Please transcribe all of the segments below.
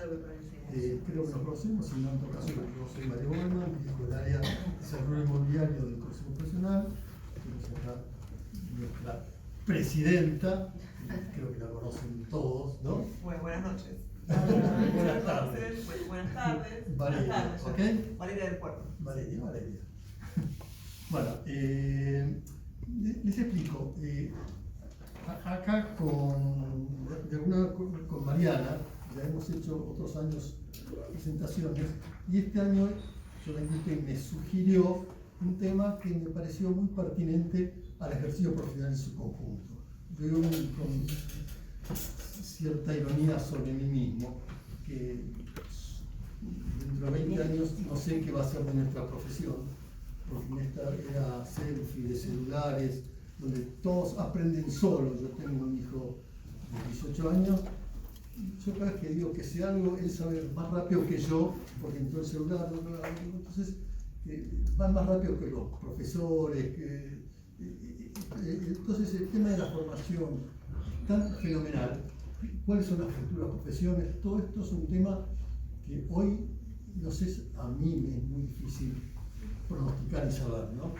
lo que parece. Creo que nos conocemos, y en todo caso yo soy Mario Goldman, dirijo el área de desarrollo inmobiliario del Consejo Profesional. Tenemos acá nuestra presidenta, creo que la conocen todos, ¿no? Bueno, buenas noches. Buenas tardes. Buenas tardes. Valeria, ¿ok? Valeria del Puerto. Valeria. Bueno, les explico. Acá con Mariana, ya hemos hecho otros años presentaciones, y este año yo la invité y me sugirió un tema que me pareció muy pertinente al ejercicio profesional en su conjunto. Veo con cierta ironía sobre mí mismo, que dentro de 20 años no sé qué va a ser de nuestra profesión, porque en esta era selfie de celulares, donde todos aprenden solos. Yo tengo un hijo de 18 años, yo cada vez que digo que sé algo, él sabe más rápido que yo, porque entró el celular, entonces van más rápido que los profesores, entonces el tema de la formación es tan fenomenal. ¿Cuáles son las futuras profesiones? Todo esto es un tema que hoy, no sé, a mí me es muy difícil pronosticar y saber, ¿no?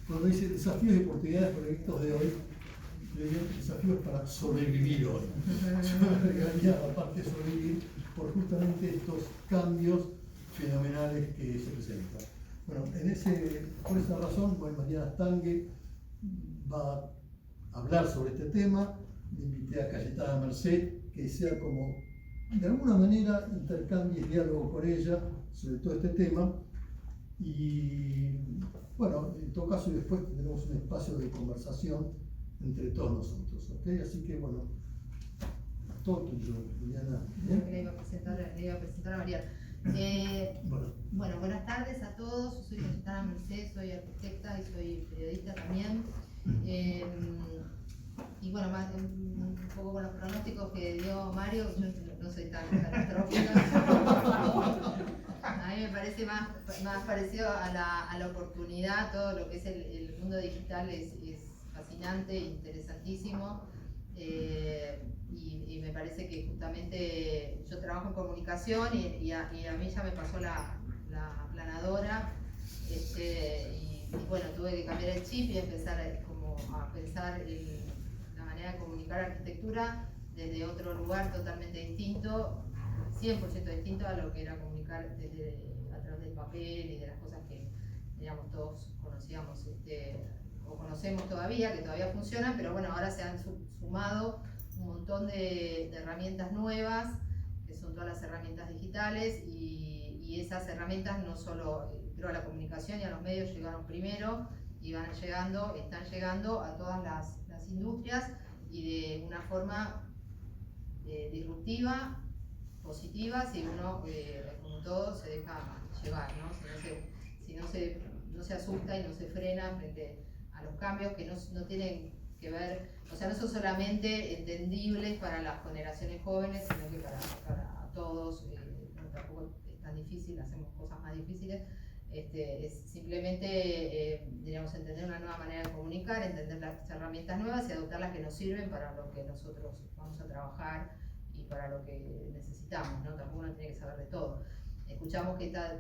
Cuando dice desafíos y oportunidades proyectos de hoy, le digo desafíos para sobrevivir hoy. Yo agregaría, aparte de sobrevivir, por justamente estos cambios fenomenales que se presentan. Bueno, por esa razón, Mariana Stange va a hablar sobre este tema. Le invité a Cayetana Merced, que sea como, de alguna manera, intercambio y diálogo con ella sobre todo este tema. Y bueno, en todo caso, después tendremos un espacio de conversación entre todos nosotros, ¿ok? Así que bueno, todo tuyo, Juliana. Le iba a presentar a Mariana. Bueno, buenas tardes a todos. Yo soy Cayetana Merced, soy arquitecta y soy periodista también. Y bueno, un poco con los pronósticos que dio Mario, yo no soy tan catastrófica. A mí me parece más parecido a la oportunidad. Todo lo que es el mundo digital es fascinante, interesantísimo. Y me parece que justamente yo trabajo en comunicación y a mí ya me pasó la aplanadora. Y bueno, tuve que cambiar el chip y empezar a pensar la manera de comunicar arquitectura desde otro lugar totalmente distinto, 100% distinto a lo que era comunicar a través del papel y de las cosas que, digamos, todos conocíamos o conocemos todavía, que todavía funcionan, pero bueno, ahora se han sumado un montón de herramientas nuevas, que son todas las herramientas digitales, y esas herramientas no solo, creo, a la comunicación y a los medios llegaron primero, y están llegando a todas las industrias, y de una forma disruptiva, positiva, si uno, como todo, se deja llevar, ¿no? Si no se asusta y no se frena frente a los cambios que no tienen que ver, o sea, no son solamente entendibles para las generaciones jóvenes, sino que para todos. Tampoco es tan difícil, hacemos cosas más difíciles. Es simplemente, digamos, entender una nueva manera de comunicar, entender las herramientas nuevas y adoptar las que nos sirven para lo que nosotros vamos a trabajar y para lo que necesitamos, ¿no? Tampoco uno tiene que saber de todo. Escuchamos que está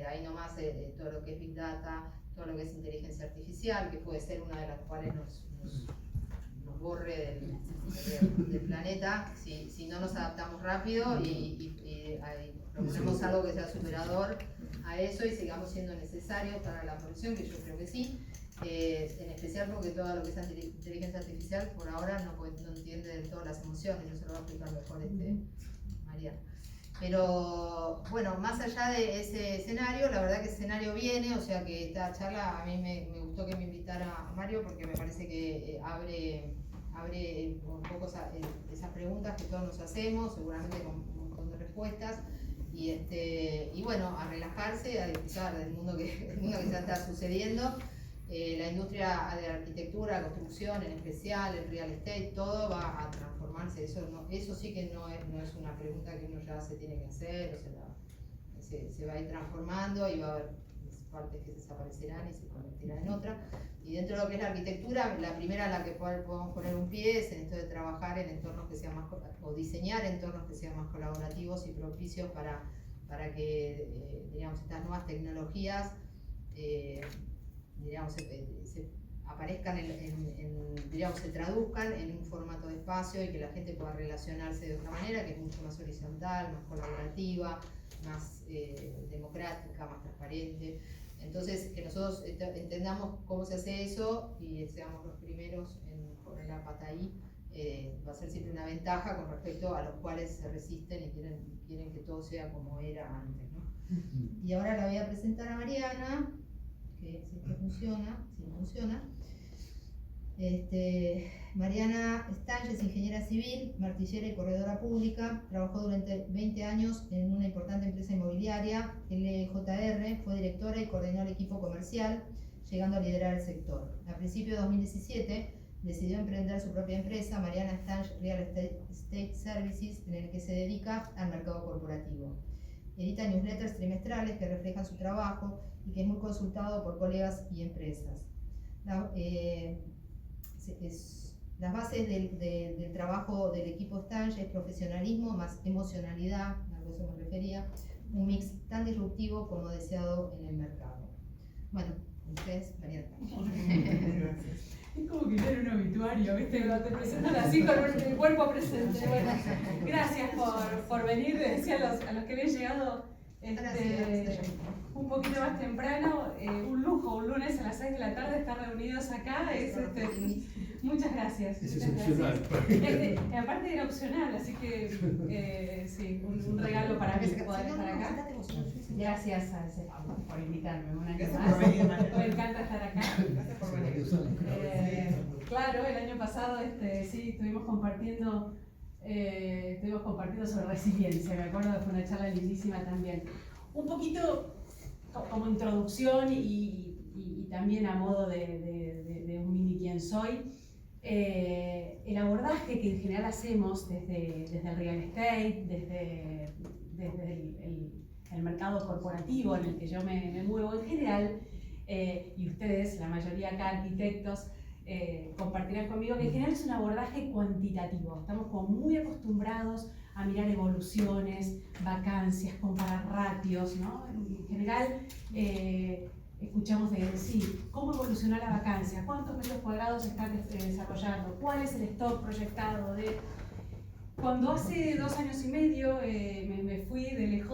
ahí nomás todo lo que es Big Data, todo lo que es inteligencia artificial, que puede ser una de las cuales nos borre del planeta si no nos adaptamos rápido y proponemos algo que sea superador a eso y sigamos siendo necesarios para la profesión, que yo creo que sí, en especial porque todo lo que es inteligencia artificial por ahora no entiende del todo las emociones. Eso se lo va a explicar mejor Mariana. Pero bueno, más allá de ese escenario, la verdad que ese escenario viene, o sea que esta charla a mí me gustó que me invitara Mario, porque me parece que abre un poco esas preguntas que todos nos hacemos, seguramente con un montón de respuestas, y bueno, a relajarse, a disfrutar del mundo que ya está sucediendo. La industria de la arquitectura, construcción en especial, el real estate, todo va a transformarse. Eso sí que no es una pregunta que uno ya se tiene que hacer, o sea, se va a ir transformando y va a partes que desaparecerán y se convertirán en otra. Y dentro de lo que es la arquitectura, la primera en la que podemos poner un pie es en esto de trabajar en entornos que sean más, o diseñar entornos que sean más colaborativos y propicios para que digamos, estas nuevas tecnologías digamos, se aparezcan, digamos, se traduzcan en un formato de espacio y que la gente pueda relacionarse de otra manera, que es mucho más horizontal, más colaborativa, más democrática, más transparente. Entonces, que nosotros entendamos cómo se hace eso y seamos los primeros en poner la pata ahí, va a ser siempre una ventaja con respecto a los cuales se resisten y quieren que todo sea como era antes, ¿no? Y ahora la voy a presentar a Mariana, que si esto funciona, si no funciona. Mariana Stange es ingeniera civil, martillera y corredora pública, trabajó durante 20 años en una importante empresa inmobiliaria, LJR, fue directora y coordinó el equipo comercial, llegando a liderar el sector. A principios de 2017 decidió emprender su propia empresa, Mariana Stange Real Estate Services, en el que se dedica al mercado corporativo. Edita newsletters trimestrales que reflejan su trabajo y que es muy consultado por colegas y empresas. Las bases del trabajo del equipo Stange es profesionalismo más emocionalidad, a eso me refería, un mix tan disruptivo como deseado en el mercado. Bueno, ustedes, Mariana. Es como que leer un obituario, ¿viste? Cuando te presentan así con el cuerpo presente. Bueno, gracias por venir. Decía a los que habían llegado un poquito más temprano. Un lujo, un lunes a las 6 de la tarde estar reunidos acá. Muchas gracias. Es muchas excepcional. gracias. Aparte era opcional, así que sí, un regalo para mí poder estar acá. Gracias por invitarme un año Gracias más. por venir, Mariana. Me encanta estar acá. Gracias por venir. Claro, el año pasado sí estuvimos compartiendo sobre resiliencia. Me acuerdo que fue una charla lindísima también. Un poquito como introducción y también a modo de un mini quién soy. El abordaje que en general hacemos desde el real estate, desde el mercado corporativo en el que yo me muevo en general, y ustedes, la mayoría acá arquitectos, compartirán conmigo que en general es un abordaje cuantitativo. Estamos como muy acostumbrados a mirar evoluciones, vacancias, comparar ratios, ¿no? En general escuchamos de decir cómo evolucionó la vacancia, cuántos metros cuadrados se están desarrollando, cuál es el stock proyectado de... Cuando hace 2 años y medio me fui de LJ,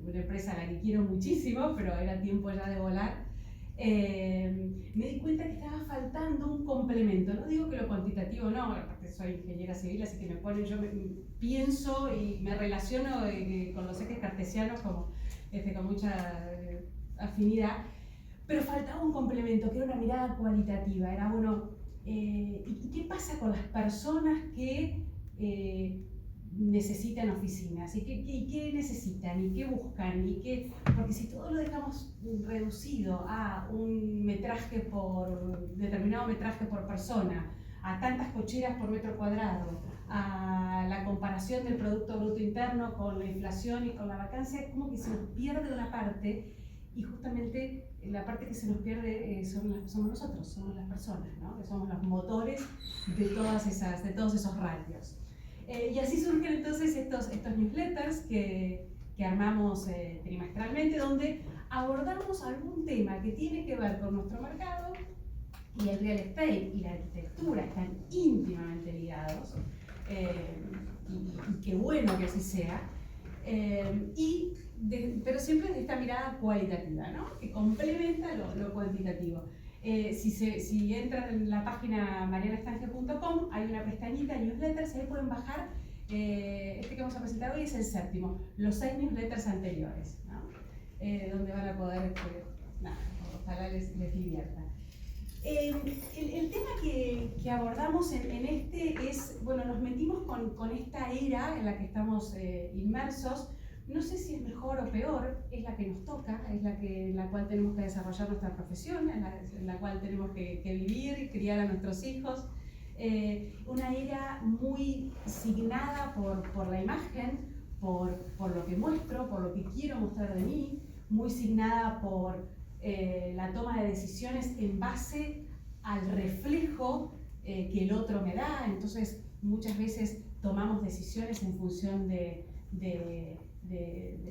una empresa a la que quiero muchísimo, pero era tiempo ya de volar, me di cuenta que estaba faltando un complemento. No digo que lo cuantitativo no, aparte soy ingeniera civil, así que pienso y me relaciono con los ejes cartesianos con mucha afinidad, pero faltaba un complemento, que era una mirada cualitativa. Era bueno, ¿y qué pasa con las personas que necesitan oficinas? ¿Y qué necesitan? ¿Y qué buscan? Porque si todo lo dejamos reducido a un determinado metraje por persona, a tantas cocheras por metro cuadrado, a la comparación del Producto Bruto Interno con la inflación y con la vacancia, como que se nos pierde una parte, y justamente la parte que se nos pierde somos nosotros, somos las personas, ¿no? Que somos los motores de todos esos ratios. Y así surgen entonces estos newsletters que armamos trimestralmente, donde abordamos algún tema que tiene que ver con nuestro mercado, y el real estate y la arquitectura están íntimamente ligados, y qué bueno que así sea, pero siempre desde esta mirada cualitativa, ¿no? Que complementa lo cuantitativo. Si entran en la página marianastange.com, hay una pestañita newsletters, ahí pueden bajar. Que vamos a presentar hoy es el 7º, los 6 newsletters anteriores, ¿no? Donde van a poder, ojalá les divierta. El tema que abordamos en es, bueno, nos metimos con esta era en la que estamos inmersos. No sé si es mejor o peor, es la que nos toca, es en la cual tenemos que desarrollar nuestra profesión, en la cual tenemos que vivir, criar a nuestros hijos. Una era muy signada por la imagen, por lo que muestro, por lo que quiero mostrar de mí, muy signada por la toma de decisiones en base al reflejo que el otro me da. Entonces muchas veces tomamos decisiones en función de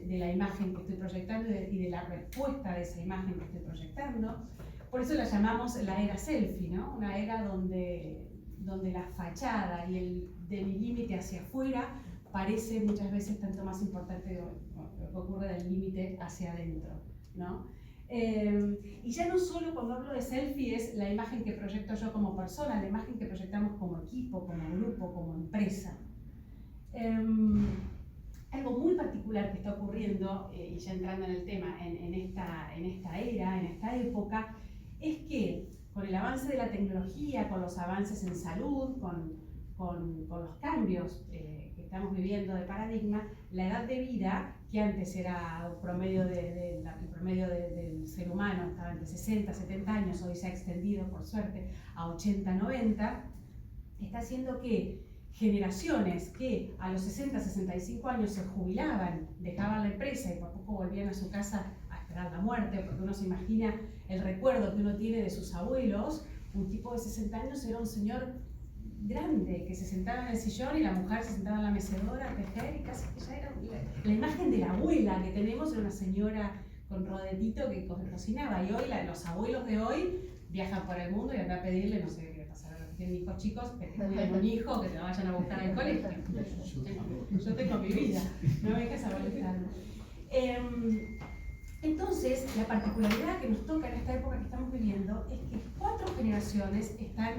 la imagen que estoy proyectando y de la respuesta de esa imagen que estoy proyectando. Por eso la llamamos la era selfie, ¿no? Una era donde la fachada y el de mi límite hacia afuera parece muchas veces tanto más importante de lo que ocurre del límite hacia adentro, ¿no? Y ya no solo cuando hablo de selfie es la imagen que proyecto yo como persona, la imagen que proyectamos como equipo, como grupo, como empresa. Algo muy particular que está ocurriendo, y ya entrando en el tema, en esta era, en esta época, es que con el avance de la tecnología, con los avances en salud, con los cambios que estamos viviendo de paradigma, la edad de vida, que antes era el promedio del ser humano, estaba entre 60 70 años, hoy se ha extendido por suerte a 80 90, está haciendo que generaciones que a los 60 65 años se jubilaban, dejaban la empresa y por poco volvían a su casa a esperar la muerte, porque uno se imagina el recuerdo que uno tiene de sus abuelos. Un tipo de 60 años era un señor grande que se sentaba en el sillón y la mujer se sentaba en la mecedora a tejer, y casi que ya era la imagen de la abuela que tenemos, era una señora con rodetito que cocinaba. Y hoy los abuelos de hoy viajan por el mundo y andan a pedirle, no sé qué le pasa a los que tienen hijos chicos, que te cuiden un hijo, que te lo vayan a buscar al colegio. Yo tengo mi vida, no me dejes a molestar. Entonces, la particularidad que nos toca en esta época que estamos viviendo es que 4 generaciones están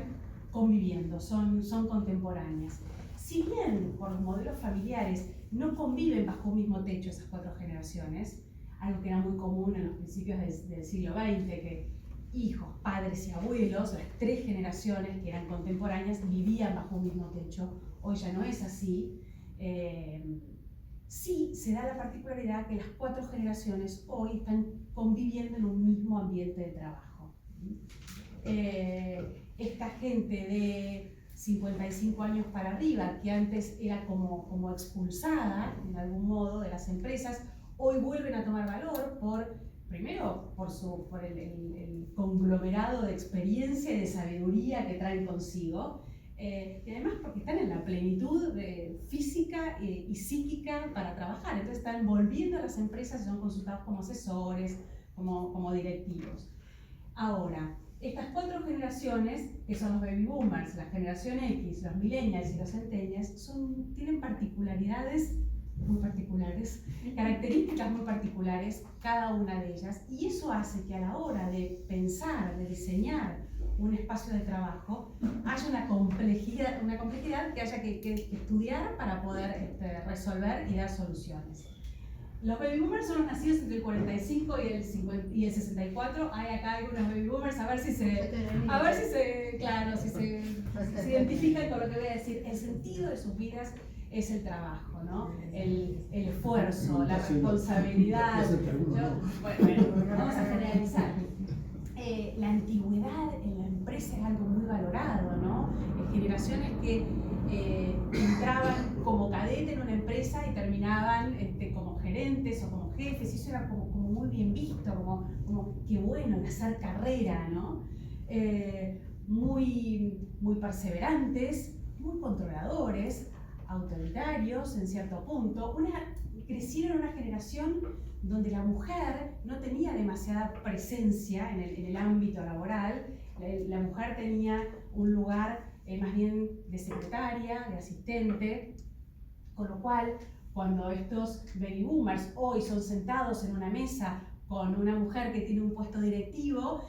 conviviendo, son contemporáneas. Si bien por los modelos familiares no conviven bajo un mismo techo esas 4 generaciones, algo que era muy común en los principios del siglo XX, que hijos, padres y abuelos, las 3 generaciones que eran contemporáneas, vivían bajo un mismo techo. Hoy ya no es así. Sí se da la particularidad que las 4 generaciones hoy están conviviendo en un mismo ambiente de trabajo. Esta gente de 55 años para arriba, que antes era como expulsada en algún modo de las empresas, hoy vuelven a tomar valor primero por el conglomerado de experiencia y de sabiduría que traen consigo, y además porque están en la plenitud física y psíquica para trabajar. Entonces están volviendo a las empresas y son consultados como asesores, como directivos. Ahora, estas 4 generaciones, que son los baby boomers, la generación X, los millennials y los centennials, tienen particularidades muy particulares, características muy particulares, cada una de ellas, y eso hace que a la hora de pensar, de diseñar un espacio de trabajo, haya una complejidad que haya que estudiar para poder resolver y dar soluciones. Los baby boomers son los nacidos entre el 45 y el 64. Hay acá algunos baby boomers, a ver si se identifican con lo que voy a decir. El sentido de sus vidas es el trabajo, ¿no? El esfuerzo, la responsabilidad. Bueno, vamos a generalizar. La antigüedad en la empresa era algo muy valorado, ¿no? Generaciones que entraban como cadete en una empresa y terminaban como gerentes o como jefes, y eso era como muy bien visto, como qué bueno, el hacer carrera, ¿no? Muy perseverantes, muy controladores, autoritarios en cierto punto. Crecieron en una generación donde la mujer no tenía demasiada presencia en el ámbito laboral. La mujer tenía un lugar más bien de secretaria, de asistente, con lo cual cuando estos baby boomers hoy son sentados en una mesa con una mujer que tiene un puesto directivo,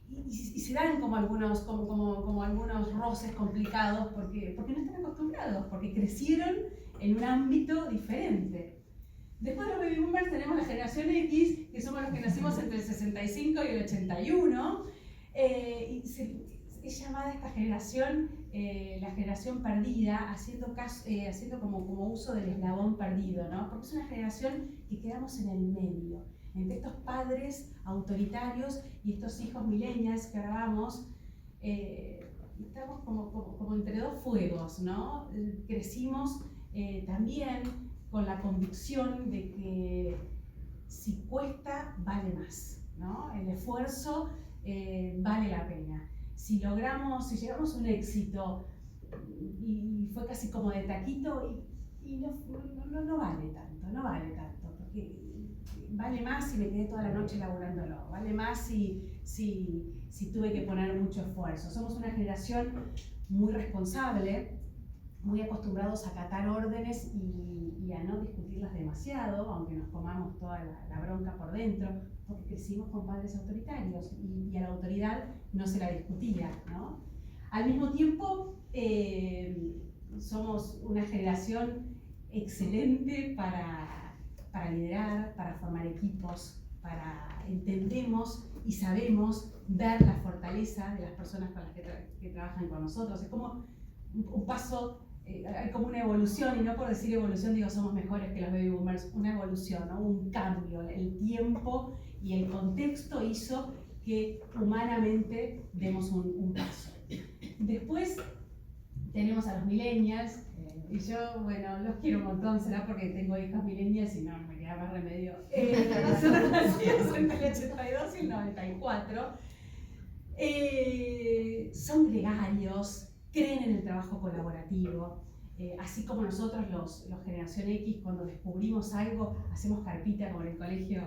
y se dan como algunos roces complicados porque no están acostumbrados, porque crecieron en un ámbito diferente. Después de los baby boomers tenemos la generación X, que somos los que nacimos entre el 65 y el 81, es llamada esta generación la generación perdida, haciendo como uso del eslabón perdido, ¿no? Porque es una generación que quedamos en el medio, entre estos padres autoritarios y estos hijos millennials que ahora vamos, estamos como entre 2 fuegos, ¿no? Crecimos también con la convicción de que si cuesta, vale más, ¿no? El esfuerzo vale la pena. Si llegamos a un éxito y fue casi como de taquito y no vale tanto, porque vale más si me quedé toda la noche laburándolo, vale más si tuve que poner mucho esfuerzo. Somos una generación muy responsable, muy acostumbrados a acatar órdenes y a no discutirlas demasiado, aunque nos comamos toda la bronca por dentro, porque crecimos con padres autoritarios y a la autoridad no se la discutía, ¿no? Al mismo tiempo, somos una generación excelente para liderar, para formar equipos, entendemos y sabemos ver la fortaleza de las personas con las que trabajan con nosotros. Es como un paso, hay como una evolución, y no por decir evolución digo somos mejores que los baby boomers, una evolución, ¿no? Un cambio. El tiempo y el contexto hizo que humanamente demos un paso. Después tenemos a los millennials, y yo, bueno, los quiero un montón, será porque tengo hijas millennials y no me queda más remedio. Son nacidos entre el 82 y el 94. Son gregarios, creen en el trabajo colaborativo. Así como nosotros, los Generación X, cuando descubrimos algo, hacemos carpita, como en el colegio,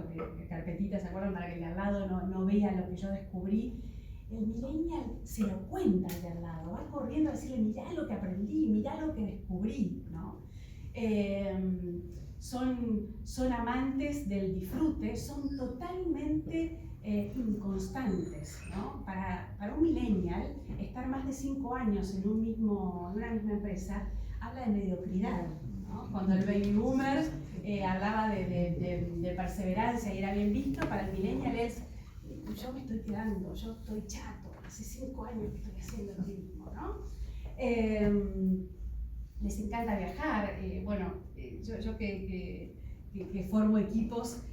carpetitas, ¿se acuerdan? Para que el de al lado no vea lo que yo descubrí. El millennial se lo cuenta al de al lado, va corriendo a decirle, mirá lo que aprendí, mirá lo que descubrí, ¿no? Son amantes del disfrute, son totalmente inconstantes, ¿no? Para un millennial, estar más de 5 años en una misma empresa habla de mediocridad, ¿no? Cuando el baby boomer hablaba de perseverancia y era bien visto, para el millennial es yo me estoy quedando, yo estoy chato, hace 5 años que estoy haciendo lo mismo, ¿no? Les encanta viajar. Yo que formo equipos,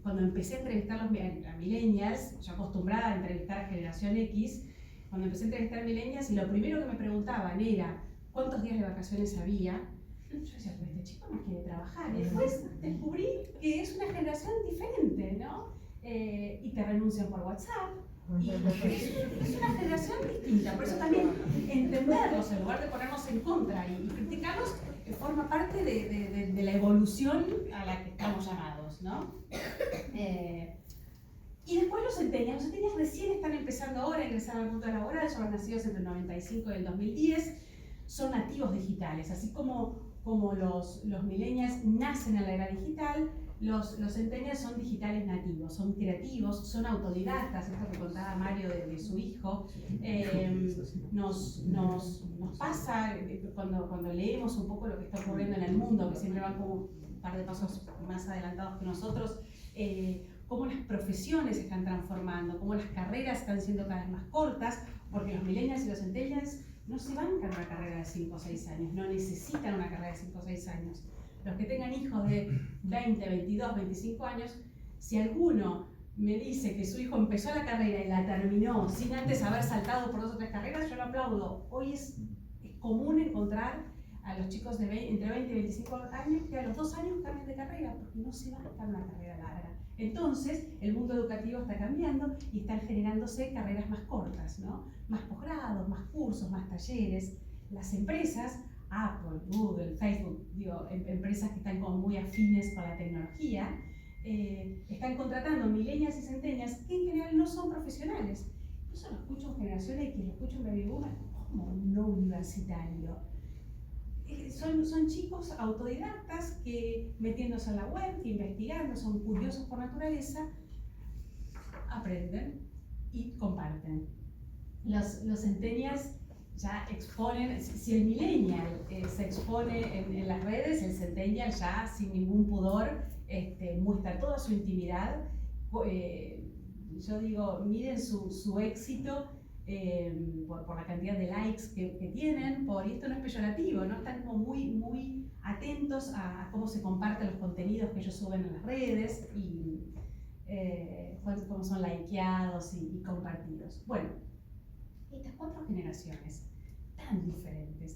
cuando empecé a entrevistar a millennials, yo acostumbrada a entrevistar a Generación X, cuando empecé a entrevistar a millennials, y lo primero que me preguntaban era ¿cuántos días de vacaciones había? Yo decía, pues este chico no quiere trabajar. Y después descubrí que es una generación diferente, ¿no? Y te renuncian por WhatsApp. Y es una generación distinta. Por eso también entenderlos, en lugar de ponernos en contra y criticarlos, forma parte de la evolución a la que estamos llamados, ¿no? Y después los centennials recién están empezando ahora a ingresar al mundo laboral, son nacidos entre el 95 y el 2010, son nativos digitales, así como los millennials nacen en la era digital. Los centennials son digitales nativos, son creativos, son autodidactas, esto que contaba Mario de su hijo. Nos pasa cuando leemos un poco lo que está ocurriendo en el mundo, que siempre van como un par de pasos más adelantados que nosotros, cómo las profesiones se están transformando, cómo las carreras están siendo cada vez más cortas, porque los millennials y los centennials no se bancan una carrera de 5 o 6 años, no necesitan una carrera de 5 o 6 años. Los que tengan hijos de 20, 22, 25 años, si alguno me dice que su hijo empezó la carrera y la terminó sin antes haber saltado por 2 o 3 carreras, yo lo aplaudo. Hoy es común encontrar a los chicos entre 20 y 25 años que a los 2 años cambian de carrera, porque no se van a estar una carrera larga. Entonces, el mundo educativo está cambiando y están generándose carreras más cortas, ¿no? Más posgrados, más cursos, más talleres. Las empresas, Apple, Google, Facebook, empresas que están como muy afines con la tecnología, están contratando millennials y centennials que en general no son profesionales. Eso lo escucho en Generación X, lo escucho en Baby Boomer, como no universitario. Son chicos autodidactas que, metiéndose en la web, investigando, son curiosos por naturaleza, aprenden y comparten. Los centennials ya exponen, si el millennial se expone en las redes, el centennial ya sin ningún pudor muestra toda su intimidad. Yo digo, miren su éxito por la cantidad de likes que tienen, y esto no es peyorativo, ¿no? Están como muy atentos a cómo se comparten los contenidos que ellos suben en las redes y cómo son likeados y compartidos. Bueno, estas 4 generaciones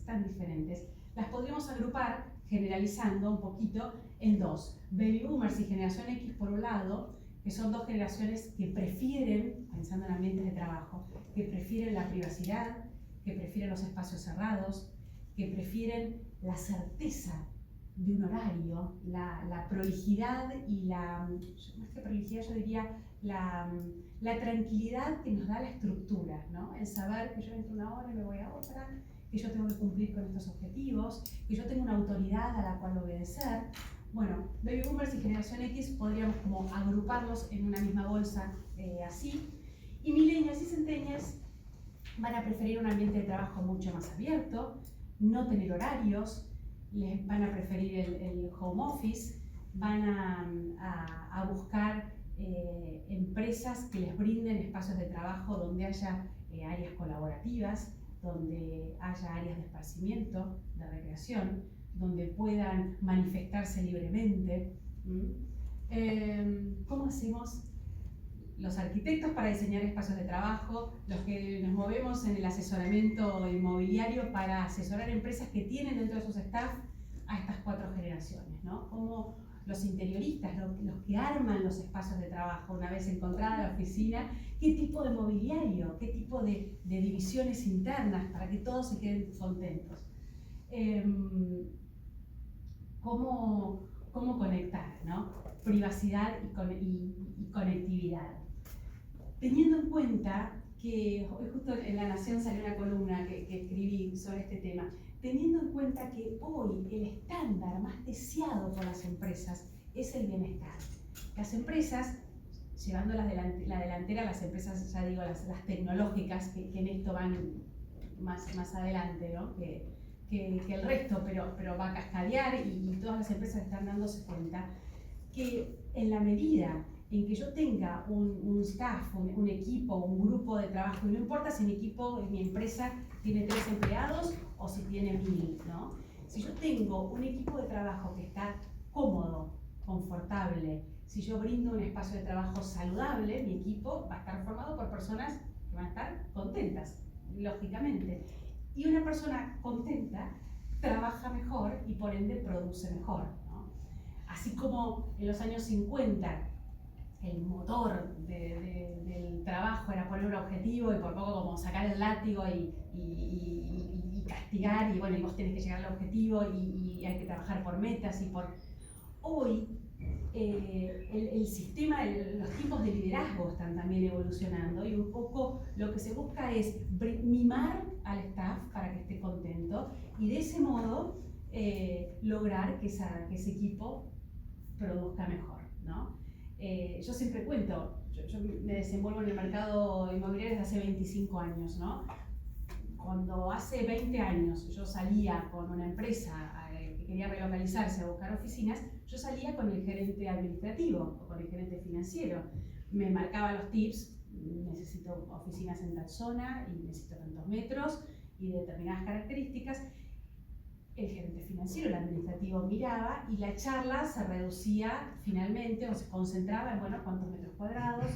tan diferentes, las podríamos agrupar generalizando un poquito en dos. Baby Boomers y Generación X por un lado, que son dos generaciones que prefieren, pensando en ambientes de trabajo, que prefieren la privacidad, que prefieren los espacios cerrados, que prefieren la certeza de un horario, la prolijidad y más que prolijidad yo diría la tranquilidad que nos da la estructura, ¿no? El saber que yo entro una hora y me voy a otra, que yo tengo que cumplir con estos objetivos, que yo tengo una autoridad a la cual obedecer. Bueno, Baby Boomers y Generación X podríamos como agruparlos en una misma bolsa así. Y Millennials y Centennials van a preferir un ambiente de trabajo mucho más abierto, no tener horarios, les van a preferir el home office, van a buscar empresas que les brinden espacios de trabajo donde haya áreas colaborativas, donde haya áreas de esparcimiento, de recreación, donde puedan manifestarse libremente. ¿Cómo hacemos los arquitectos para diseñar espacios de trabajo, los que nos movemos en el asesoramiento inmobiliario para asesorar empresas que tienen dentro de sus staff a estas cuatro generaciones, ¿no? Como los interioristas, los que arman los espacios de trabajo una vez encontrada la oficina, qué tipo de mobiliario, qué tipo de divisiones internas para que todos se queden contentos. ¿Cómo conectar, ¿no? Privacidad y conectividad. Teniendo en cuenta que hoy justo en La Nación salió una columna que escribí sobre este tema, teniendo en cuenta que hoy el estándar más deseado por las empresas es el bienestar. Las empresas, llevando la delantera, las empresas, ya digo, las tecnológicas, que en esto van más adelante, ¿no? que el resto, pero va a cascadear y todas las empresas están dándose cuenta que en la medida en que yo tenga un staff, un equipo, un grupo de trabajo, y no importa si mi empresa tiene 3 empleados o si tiene 1000, ¿no? Si yo tengo un equipo de trabajo que está cómodo, confortable, si yo brindo un espacio de trabajo saludable, mi equipo va a estar formado por personas que van a estar contentas, lógicamente. Y una persona contenta trabaja mejor y por ende produce mejor, ¿no? Así como en los años 50 el motor del trabajo era poner un objetivo y por poco como sacar el látigo y castigar, y bueno, y vos tenés que llegar al objetivo y hay que trabajar por metas y por... Hoy el sistema, los tipos de liderazgo están también evolucionando y un poco lo que se busca es mimar al staff para que esté contento y de ese modo lograr que ese equipo produzca mejor, ¿no? Yo siempre cuento, yo me desenvuelvo en el mercado inmobiliario desde hace 25 años, ¿no? Cuando hace 20 años yo salía con una empresa que quería relocalizarse a buscar oficinas, yo salía con el gerente administrativo o con el gerente financiero. Me marcaba los tips, necesito oficinas en tal zona y necesito tantos metros y determinadas características. El gerente financiero, el administrativo miraba y la charla se reducía finalmente o se concentraba en, bueno, cuántos metros cuadrados,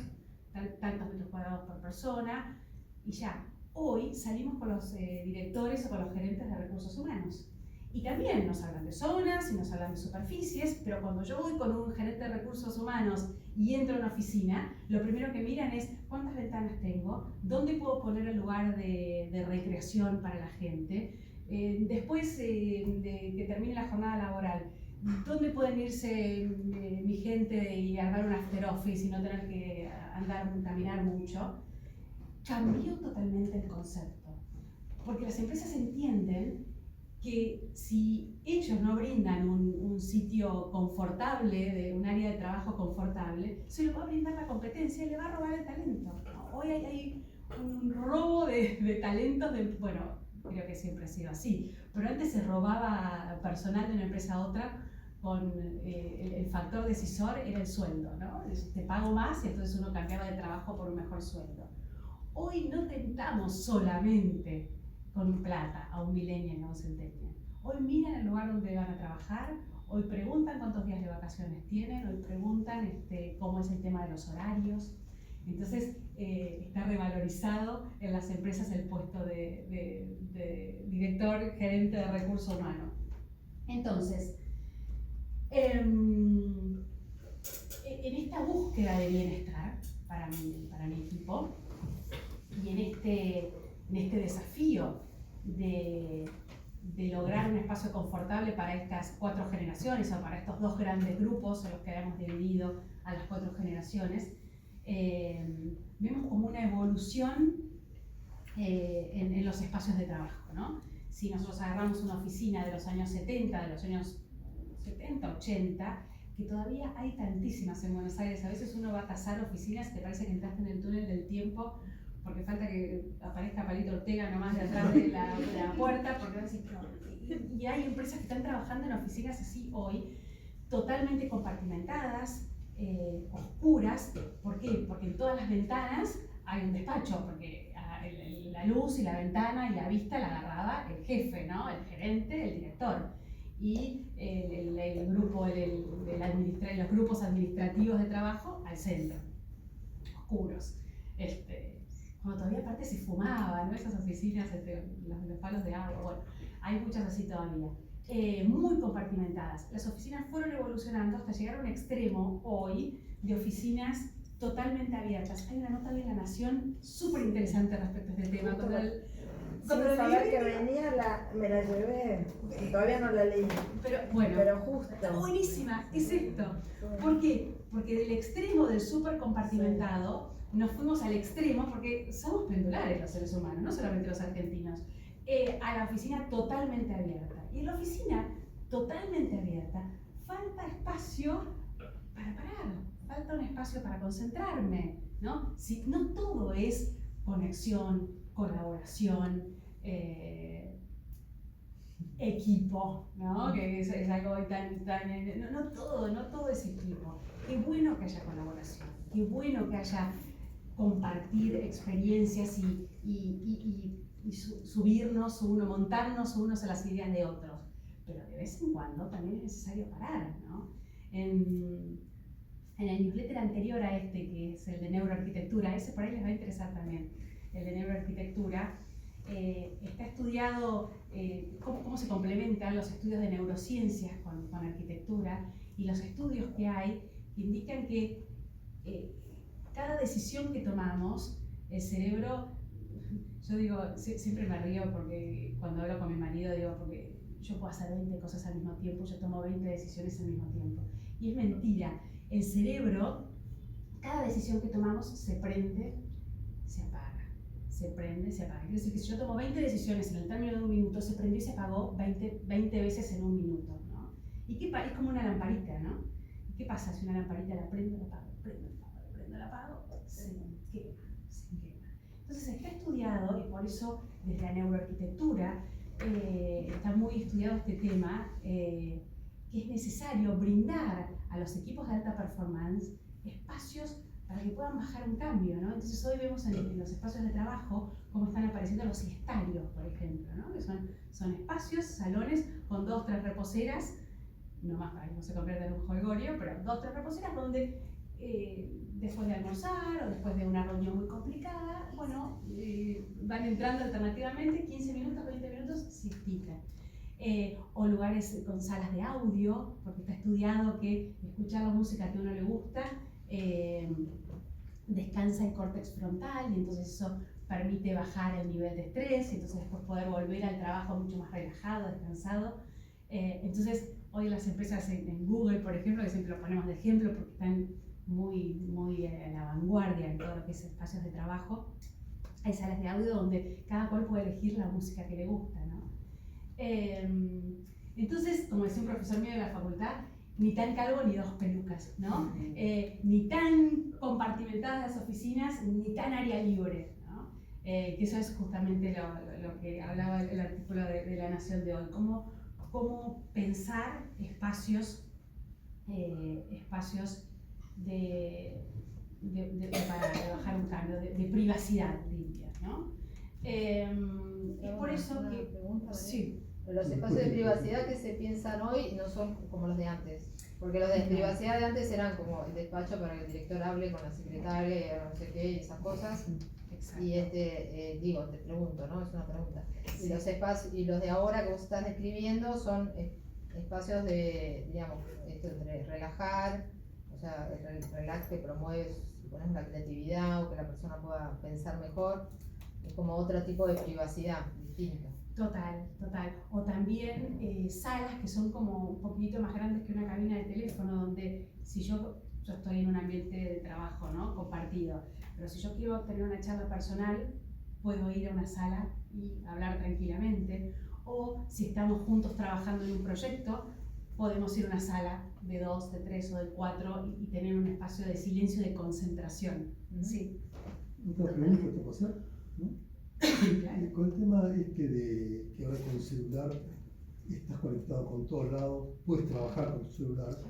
tantos metros cuadrados por persona y ya. Hoy salimos con los directores o con los gerentes de recursos humanos y también nos hablan de zonas y nos hablan de superficies, pero cuando yo voy con un gerente de recursos humanos y entro a una oficina, lo primero que miran es cuántas ventanas tengo, dónde puedo poner el lugar de recreación para la gente. Después de que termine la jornada laboral, ¿dónde pueden irse mi gente y armar un after office y no tener que caminar mucho? Cambió totalmente el concepto, porque las empresas entienden que si ellos no brindan un sitio confortable, de un área de trabajo confortable, se lo va a brindar la competencia y le va a robar el talento. Hoy hay un robo de talentos, bueno, creo que siempre ha sido así, pero antes se robaba personal de una empresa a otra con el factor decisor era el sueldo, ¿no? Te pago más y entonces uno cambiaba de trabajo por un mejor sueldo. Hoy no tentamos solamente con plata a un millennial o a un centennial. Hoy miran el lugar donde van a trabajar, hoy preguntan cuántos días de vacaciones tienen, hoy preguntan cómo es el tema de los horarios. Entonces está revalorizado en las empresas el puesto de director, gerente de recursos humanos. Entonces, en esta búsqueda de bienestar para mi equipo y en este desafío de lograr un espacio confortable para estas 4 generaciones o para estos 2 grandes grupos en los que habíamos dividido a las 4 generaciones, vemos como una evolución en los espacios de trabajo, ¿no? Si nosotros agarramos una oficina de los años 70, 80, que todavía hay tantísimas en Buenos Aires, a veces uno va a tasar oficinas y te parece que entraste en el túnel del tiempo porque falta que aparezca Palito Ortega nomás de atrás de la puerta, porque y hay empresas que están trabajando en oficinas así hoy, totalmente compartimentadas, oscuras. ¿Por qué? Porque en todas las ventanas hay un despacho, porque la luz y la ventana y la vista la agarraba el jefe, ¿no? El gerente, el director. Y el grupo, los grupos administrativos de trabajo al centro, oscuros. Cuando todavía aparte se fumaba, ¿no? Esas oficinas, los palos de agua, bueno, hay muchas así todavía. Muy compartimentadas. Las oficinas fueron evolucionando hasta llegar a un extremo hoy de oficinas totalmente abiertas. Hay una nota de La Nación súper interesante respecto a este tema. Sin saber que venía, me la llevé y todavía no la leí. Pero bueno, pero justo. está buenísima, es esto. ¿Por qué? Porque del extremo del súper compartimentado nos fuimos al extremo, porque somos pendulares los seres humanos, no solamente los argentinos, a la oficina totalmente abierta. Y en la oficina totalmente abierta falta espacio para parar, falta un espacio para concentrarme, ¿no? Si no todo es conexión, colaboración, equipo, ¿no? Que es algo tan no todo es equipo. Qué bueno que haya colaboración, qué bueno que haya compartir experiencias y subirnos montarnos unos a las ideas de otros. Pero de vez en cuando también es necesario parar, ¿no? En el newsletter anterior a este, que es el de neuroarquitectura, ese por ahí les va a interesar también, el de neuroarquitectura, está estudiado cómo se complementan los estudios de neurociencias con arquitectura, y los estudios que hay indican que cada decisión que tomamos, el cerebro, yo digo, siempre me río porque cuando hablo con mi marido digo, porque yo puedo hacer 20 cosas al mismo tiempo, yo tomo 20 decisiones al mismo tiempo. Y es mentira, el cerebro, cada decisión que tomamos se prende, se apaga, se prende, se apaga. Quiere decir que si yo tomo 20 decisiones en el término de un minuto, se prendió y se apagó 20 veces en un minuto, ¿no? ¿Y qué es como una lamparita, ¿no? ¿Y qué pasa si una lamparita la prendo, la apago, la apago, se quema, se quema? Entonces está estudiado, y por eso desde la neuroarquitectura está muy estudiado este tema, que es necesario brindar a los equipos de alta performance espacios para que puedan bajar un cambio, ¿no? Entonces hoy vemos en los espacios de trabajo cómo están apareciendo los siestarios, por ejemplo, ¿no? Que son espacios, salones con 2 o 3 reposeras, no más para que no se convierta en un jolgorio, pero 2 o 3 reposeras donde después de almorzar o después de una reunión muy complicada, bueno, van entrando alternativamente 15 minutos, 20 minutos, siestita. O lugares con salas de audio, porque está estudiado que escuchar la música que a uno le gusta descansa el córtex frontal, y entonces eso permite bajar el nivel de estrés y entonces después poder volver al trabajo mucho más relajado, descansado. Entonces hoy las empresas en Google, por ejemplo, que siempre lo ponemos de ejemplo porque están muy a la vanguardia en todo lo que es espacios de trabajo, hay salas de audio donde cada cual puede elegir la música que le gusta, ¿no? Entonces, como decía un profesor mío de la facultad, ni tan calvo ni 2 pelucas, ¿no? Ni tan compartimentadas las oficinas, ni tan área libre, ¿no? Que eso es justamente lo que hablaba el artículo de La Nación de hoy, cómo pensar espacios para bajar un cambio, de privacidad limpia, ¿no? Es por eso que... Sí. Los espacios de privacidad que se piensan hoy no son como los de antes, porque los de privacidad de antes eran como el despacho para que el director hable con la secretaria y no sé qué y esas cosas. Exacto. Y digo, te pregunto, ¿no? Es una pregunta. Y los espacios, y los de ahora que vos estás describiendo son espacios de, digamos, esto entre relajar, o sea, el relax que promueve, si pones la creatividad o que la persona pueda pensar mejor, es como otro tipo de privacidad distinta. Total, total. O también salas que son como un poquito más grandes que una cabina de teléfono, donde si yo estoy en un ambiente de trabajo, ¿no? Compartido, pero si yo quiero tener una charla personal, puedo ir a una sala y hablar tranquilamente. O si estamos juntos trabajando en un proyecto, podemos ir a una sala de 2, de 3 o de 4 y tener un espacio de silencio y de concentración. Sí. Otra pregunta que te puedo hacer, ¿no? Con el tema de que ahora con el celular estás conectado con todos lados, puedes trabajar con tu celular,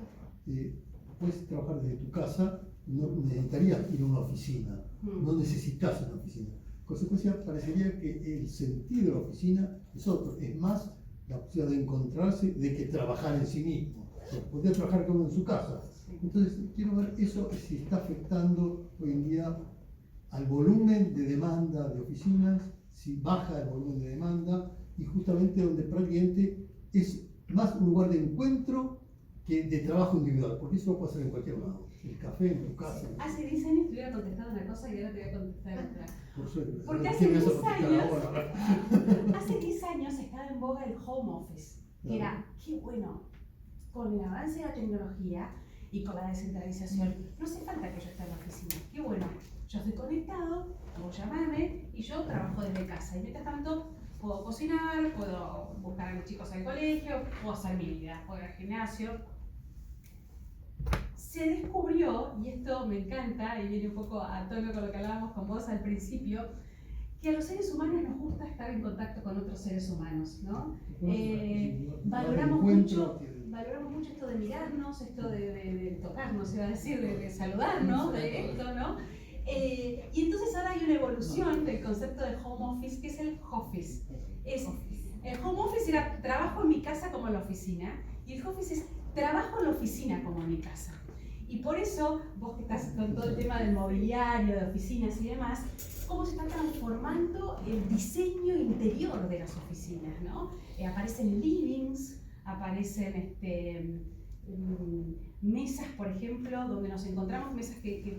puedes trabajar desde tu casa, no necesitarías ir a una oficina, no necesitas una oficina. En consecuencia, parecería que el sentido de la oficina es otro, es más la opción de encontrarse de que trabajar en sí mismo. Podría trabajar cada uno en su casa. Entonces, quiero ver eso si está afectando hoy en día al volumen de demanda de oficinas, si baja el volumen de demanda, y justamente donde prácticamente es más un lugar de encuentro que de trabajo individual, porque eso lo puede hacer en cualquier lado, el café, en tu casa. Hace 10 años te hubiera contestado una cosa y ahora te voy a contestar otra. Por suerte. Porque ¿Qué hace me vas a 10 contestar años, ahora? hace 10 años estaba en boga el home office, que era, qué bueno, con el avance de la tecnología y con la descentralización, no hace falta que yo esté en la oficina, qué bueno, yo estoy conectado, puedo llamarme y yo trabajo desde casa. Y mientras tanto, puedo cocinar, puedo buscar a mis chicos al colegio, puedo hacer mi vida, puedo ir al gimnasio. Se descubrió, y esto me encanta y viene un poco a tono con lo que hablábamos con vos al principio, que a los seres humanos nos gusta estar en contacto con otros seres humanos, ¿no? Valoramos mucho esto de mirarnos, esto de tocarnos, iba a decir, de saludarnos, de esto, ¿no? Y entonces ahora hay una evolución del concepto de home office, que es el office. El home office era trabajo en mi casa como en la oficina, y el office es trabajo en la oficina como en mi casa. Y por eso, vos que estás con todo el tema del mobiliario, de oficinas y demás, cómo se está transformando el diseño interior de las oficinas, ¿no? Aparecen livings, aparecen mesas, por ejemplo, donde nos encontramos, mesas que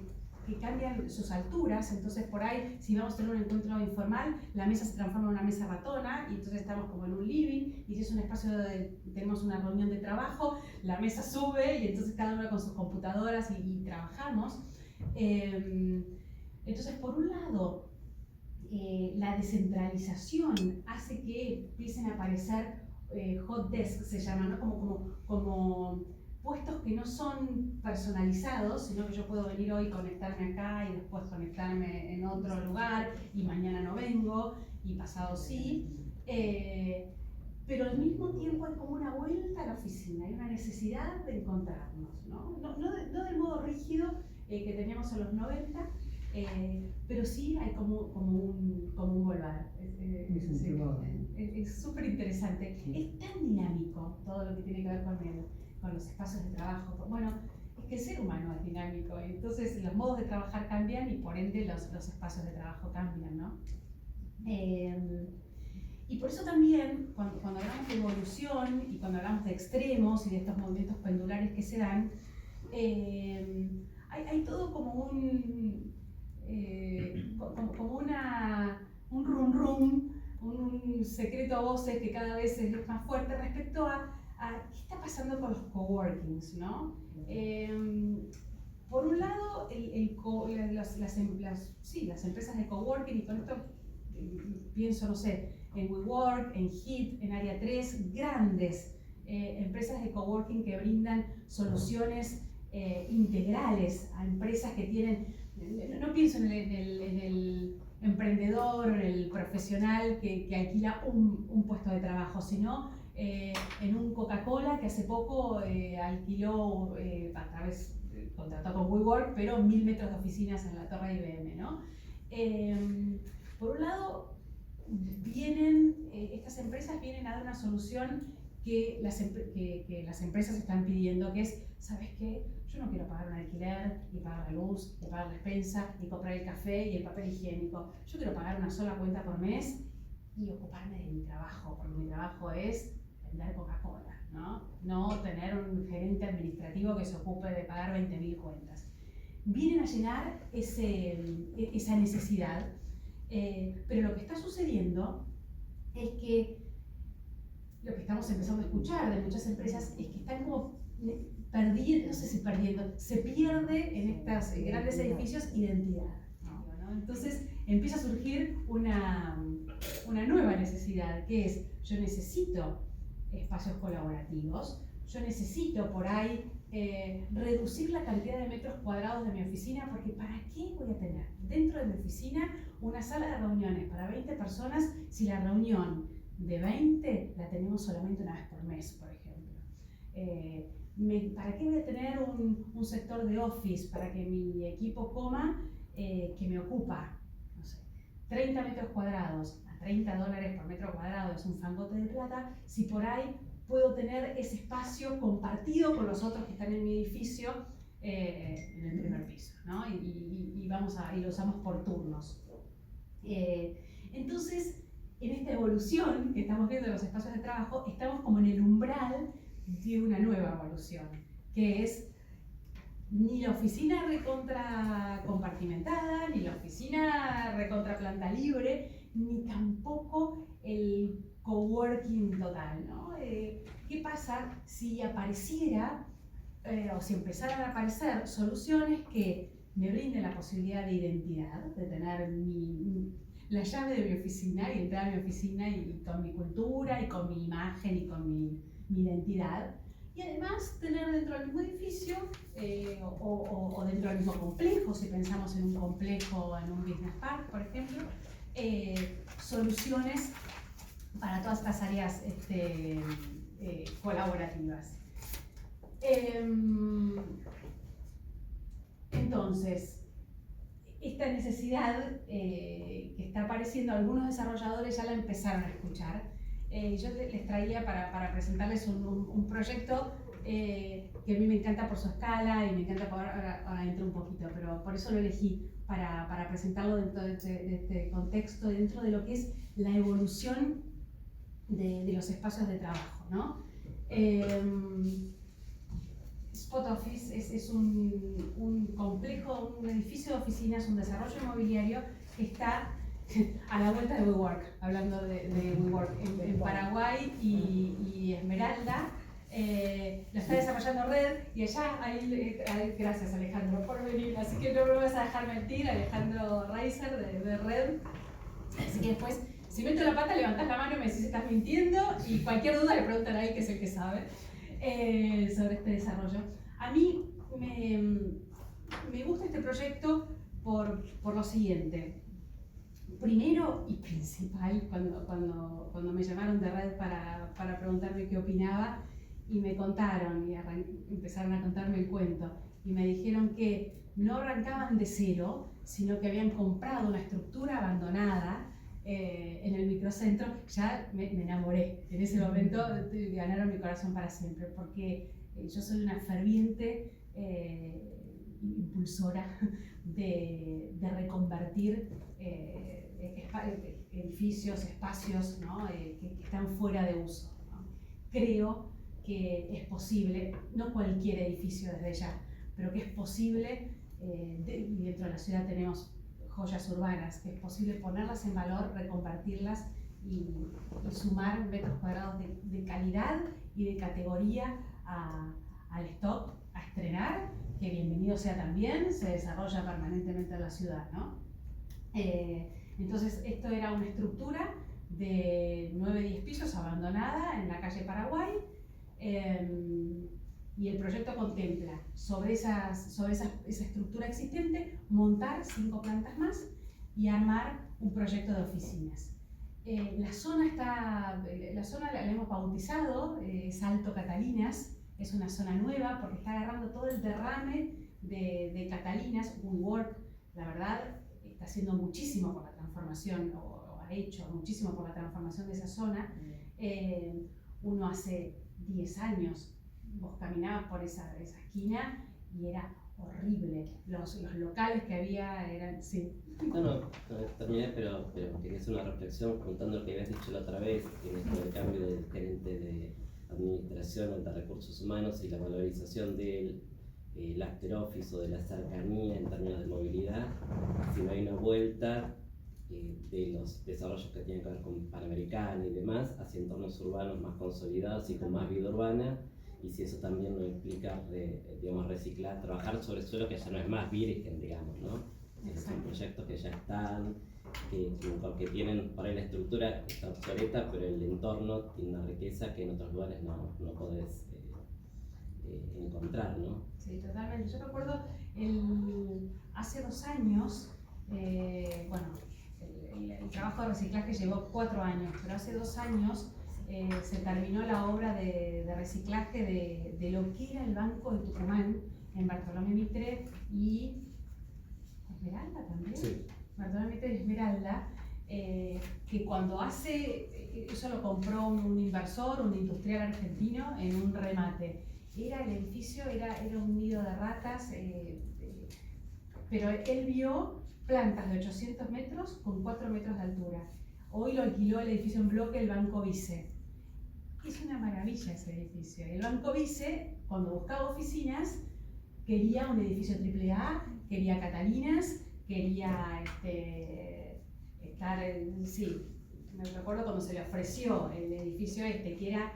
cambian sus alturas. Entonces por ahí, si vamos a tener un encuentro informal, la mesa se transforma en una mesa ratona y entonces estamos como en un living, y si es un espacio donde tenemos una reunión de trabajo, la mesa sube y entonces cada uno con sus computadoras y trabajamos. Entonces, por un lado, la descentralización hace que empiecen a aparecer hot desks, se llaman, ¿no? como puestos que no son personalizados, sino que yo puedo venir hoy, conectarme acá y después conectarme en otro lugar y mañana no vengo y pasado sí. Pero al mismo tiempo hay como una vuelta a la oficina, hay una necesidad de encontrarnos, ¿no? No del modo rígido que teníamos en los 90, pero sí hay como un volver. Es súper interesante. Es tan dinámico todo lo que tiene que ver con los espacios de trabajo. Bueno, es que el ser humano es dinámico, y entonces los modos de trabajar cambian y por ende los espacios de trabajo cambian, ¿no? Y por eso también, cuando hablamos de evolución y cuando hablamos de extremos y de estos movimientos pendulares que se dan, hay todo como un rum rum, un secreto a voces que cada vez es más fuerte respecto a qué está pasando con los coworkings, ¿no? Por un lado, las empresas de coworking, y con esto pienso, no sé, en WeWork, en HIT, en Área 3, grandes empresas de coworking que brindan soluciones integrales a empresas que tienen, no pienso en el emprendedor o en el profesional que alquila un puesto de trabajo, sino en un Coca-Cola que hace poco alquiló contrató con WeWork, pero 1000 metros de oficinas en la torre IBM, ¿no? Por un lado, estas empresas vienen a dar una solución que las empresas están pidiendo, que es, ¿sabes qué? Yo no quiero pagar un alquiler, ni pagar la luz, ni pagar la despensa, ni comprar el café y el papel higiénico. Yo quiero pagar una sola cuenta por mes y ocuparme de mi trabajo, porque mi trabajo es vender Coca-Cola, ¿no? No tener un gerente administrativo que se ocupe de pagar 20.000 cuentas. Vienen a llenar esa necesidad, pero lo que está sucediendo es que lo que estamos empezando a escuchar de muchas empresas es que están como perdiendo, no sé si perdiendo, se pierde en estos grandes edificios identidad, ¿no? Entonces empieza a surgir una nueva necesidad, que es: yo necesito espacios colaborativos, yo necesito por ahí reducir la cantidad de metros cuadrados de mi oficina, porque ¿para qué voy a tener dentro de mi oficina una sala de reuniones para 20 personas si la reunión de 20 la tenemos solamente una vez por mes, por ejemplo? ¿Para qué voy a tener un sector de office para que mi equipo coma que me ocupa, no sé, 30 metros cuadrados a $30 por metro cuadrado? Es un fangote de plata, si por ahí puedo tener ese espacio compartido con los otros que están en mi edificio en el primer piso, ¿no? Y lo usamos por turnos. Entonces, en esta evolución que estamos viendo de los espacios de trabajo, estamos como en el umbral de una nueva evolución, que es ni la oficina recontra compartimentada, ni la oficina recontra planta libre, ni tampoco el coworking total, ¿no? ¿Qué pasa si apareciera o si empezaran a aparecer soluciones que me brinden la posibilidad de identidad, de tener la llave de mi oficina y entrar a mi oficina y con mi cultura y con mi imagen y con mi identidad, y además tener dentro del mismo edificio o dentro del mismo complejo, si pensamos en un complejo, en un business park, por ejemplo, soluciones para todas estas áreas colaborativas. Entonces, esta necesidad que está apareciendo, algunos desarrolladores ya la empezaron a escuchar. Yo les traía para presentarles un proyecto que a mí me encanta por su escala y me encanta ahora entro un poquito, pero por eso lo elegí para presentarlo dentro de este contexto, dentro de lo que es la evolución de los espacios de trabajo, ¿no? Spot Office es un complejo, un edificio de oficinas, un desarrollo inmobiliario que está a la vuelta de WeWork, hablando de WeWork en Paraguay y Esmeralda. Lo está desarrollando Red y allá, gracias Alejandro por venir, así que no me vas a dejar mentir, Alejandro Reiser de Red. Así que después, si meto la pata, levantás la mano y me decís si estás mintiendo, y cualquier duda le preguntan a él, que es el que sabe sobre este desarrollo. A mí me gusta este proyecto por lo siguiente. Primero y principal, cuando me llamaron de Red para preguntarme qué opinaba, y me contaron, y empezaron a contarme el cuento, y me dijeron que no arrancaban de cero, sino que habían comprado una estructura abandonada en el microcentro. Ya me enamoré. En ese momento ganaron mi corazón para siempre, porque yo soy una ferviente impulsora de reconvertir edificios, espacios, ¿no? que están fuera de uso, ¿no? Creo que es posible, no cualquier edificio desde ya, pero que es posible, y dentro de la ciudad tenemos joyas urbanas, que es posible ponerlas en valor, reconvertirlas y sumar metros cuadrados de calidad y de categoría al stock a estrenar, que bienvenido sea también, se desarrolla permanentemente en la ciudad, ¿no? Entonces, esto era una estructura de 9-10 pisos abandonada en la calle Paraguay, y el proyecto contempla sobre esa estructura existente montar 5 plantas más y armar un proyecto de oficinas. La zona la hemos bautizado, es Alto Catalinas, es una zona nueva porque está agarrando todo el derrame de Catalinas. WeWork, la verdad, está haciendo muchísimo por la transformación, o ha hecho muchísimo por la transformación de esa zona. Uno hace 10 años, vos caminabas por esa esquina y era horrible. Los locales que había eran, sí. No, terminé, pero quería hacer una reflexión contando lo que habías dicho la otra vez, en esto del cambio del gerente de administración de recursos humanos y la valorización del after office o de la cercanía en términos de movilidad. Si no hay una vuelta de los desarrollos que tienen que ver con Panamericana y demás hacia entornos urbanos más consolidados y con más vida urbana, y si eso también no implica digamos, reciclar, trabajar sobre suelo que ya no es más virgen, digamos, ¿no? Son proyectos que ya están, que tienen por ahí la estructura está obsoleta, pero el entorno tiene una riqueza que en otros lugares no podés encontrar, ¿no? Sí, totalmente. Yo recuerdo hace 2 años, bueno, el trabajo de reciclaje llevó 4 años, pero hace 2 años se terminó la obra de reciclaje de lo que era el Banco de Tucumán en Bartolomé Mitre y Esmeralda también. Sí. Bartolomé Mitre y Esmeralda, que cuando eso lo compró un inversor, un industrial argentino en un remate. El edificio era un nido de ratas, pero él vio plantas de 800 metros con 4 metros de altura. Hoy lo alquiló el edificio en bloque el Banco Vice. Es una maravilla ese edificio. El Banco Vice, cuando buscaba oficinas, quería un edificio AAA, quería Catalinas, quería sí, me recuerdo cuando se le ofreció el edificio que era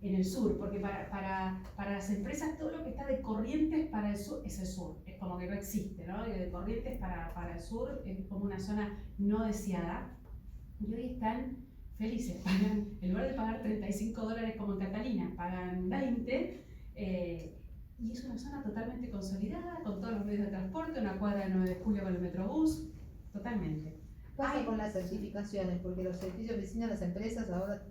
en el sur, porque para las empresas todo lo que está de Corrientes para el sur es el sur, es como que no existe, ¿no? Y de Corrientes para el sur es como una zona no deseada, y hoy están felices, pagan, en lugar de pagar $35 como en Catalina, pagan 20, y es una zona totalmente consolidada, con todos los medios de transporte, una cuadra de 9 de julio con el Metrobús, totalmente. Pasa con las certificaciones, porque los servicios de oficina, las empresas ahora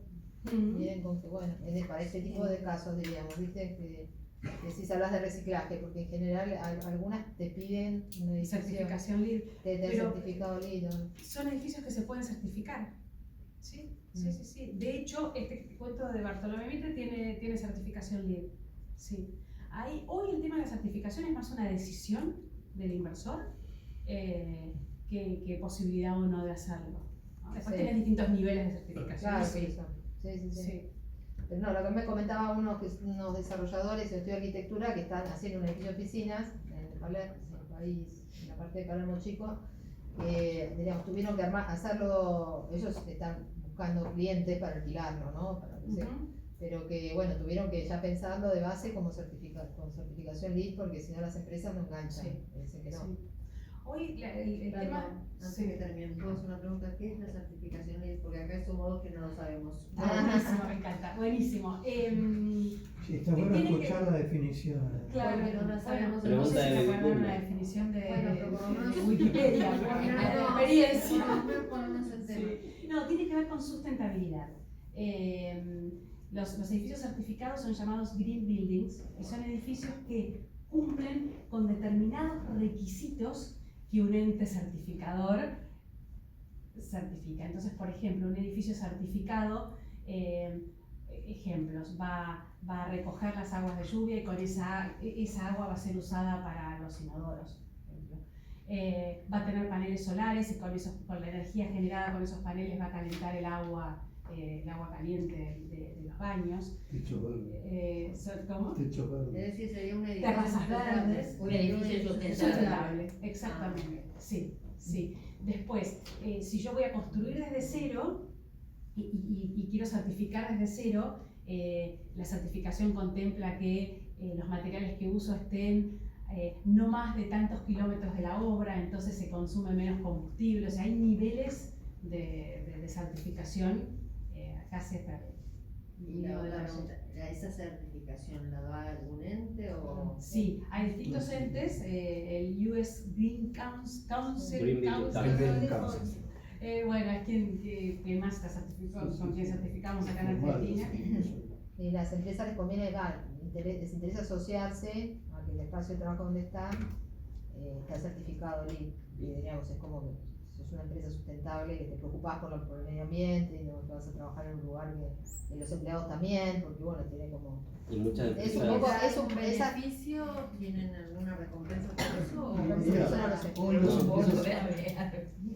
vienen con que, bueno, para este tipo de casos, diríamos, ¿viste? Que si hablas de reciclaje, porque en general algunas te piden una certificación LEED, certificado LEED, ¿no? Son edificios que se pueden certificar. Sí. De hecho, este cuento de Bartolomé Mitre tiene certificación LEED. Sí. Hoy el tema de la certificación es más una decisión del inversor que posibilidad o no de hacerlo, ¿no? Después tienes distintos niveles de certificación. Claro, sí. Pero no, lo que me comentaba unos desarrolladores de estudio de arquitectura que están haciendo un edificio de oficinas en Palermo, en la parte de Palermo Chico, digamos, tuvieron que hacerlo, ellos están buscando clientes para alquilarlo, ¿no? Para que sea, pero que bueno, tuvieron que ya pensarlo de base como con certificación LEED, porque si no las empresas no enganchan, dicen que no. Sí. Hoy el tema... Antes que termine, ¿puedo hacer una pregunta? ¿Qué es la certificación LEED? Porque acá es un modo que no lo sabemos. Buenísimo, me encanta, buenísimo. Sí, está bueno escuchar la definición. Claro, Porque no la sabemos. no sé si se Pregunta de acuerdan Google. la definición de Bueno, por lo menos- Wikipedia, Por lo porque menos- es de experiencia. por lo menos ponernos en tema. Sí. No, tiene que ver con sustentabilidad. Los edificios certificados son llamados green buildings y son edificios que cumplen con determinados requisitos que un ente certificador certifica. Entonces, por ejemplo, un edificio certificado, ejemplos, va a recoger las aguas de lluvia y con esa agua va a ser usada para los inodoros. Va a tener paneles solares y con la energía generada con esos paneles va a calentar el agua caliente de los baños. Techo verde. ¿Cómo? Techo Es verde. decir, sería un edificio Terrazas verdes. Un edificio Sustentable, exactamente. Sí. Después, si yo voy a construir desde cero y quiero certificar desde cero, la certificación contempla que los materiales que uso estén no más de tantos kilómetros de la obra, entonces se consume menos combustible. O sea, hay niveles de certificación. Acá se está. Y la otra pregunta, ¿esa certificación la da algún ente o...? Sí, hay distintos entes, el US Green Council, Green Building Council. Bueno, es quien más está certificado, con quien certificamos acá en Argentina. Y las empresas les conviene, les interesa asociarse a que el espacio de trabajo donde están está certificado LEED. Y digamos, es como que sos una empresa sustentable, que te preocupás por el medio ambiente, y no que vas a trabajar en un lugar que los empleados también, porque bueno, tiene como... Y muchas Es empresas, un poco- ¿Es un esa- beneficio? ¿Tienen alguna recompensa por eso? ¿O Mira, eso no lo sé. hoy las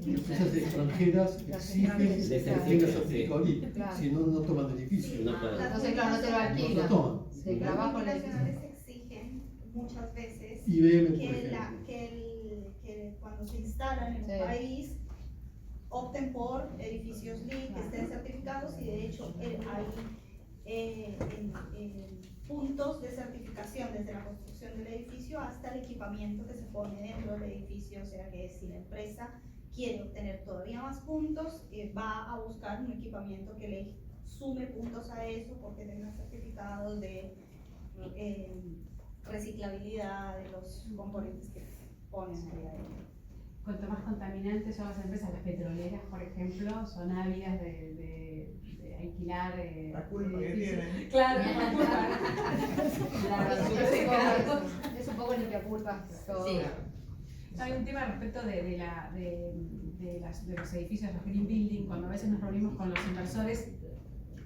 empresas extranjeras exigen que tenga certificado LEED, Claro. si no, no toman edificio. no pueden. Entonces, claro, no te lo No lo alquilan. toman. Se Las trabaja con el multinacionales exigen muchas veces IBM, por que, ejemplo. que cuando se instalan en Sí. un país opten por edificios LEED que estén certificados, y de hecho hay puntos de certificación desde la construcción del edificio hasta el equipamiento que se pone dentro del edificio. O sea que si la empresa quiere obtener todavía más puntos, va a buscar un equipamiento que le sume puntos a eso, porque tenga certificados de reciclabilidad de los componentes que ponen ahí adentro. Cuanto más contaminantes son las empresas, las petroleras, por ejemplo, son ávidas de alquilar. La culpa que edificios. tienen. Claro, la culpa. Claro, Claro. es un poco limpia culpa todo. Sí. Hay un tema respecto de los edificios, los green building, cuando a veces nos reunimos con los inversores,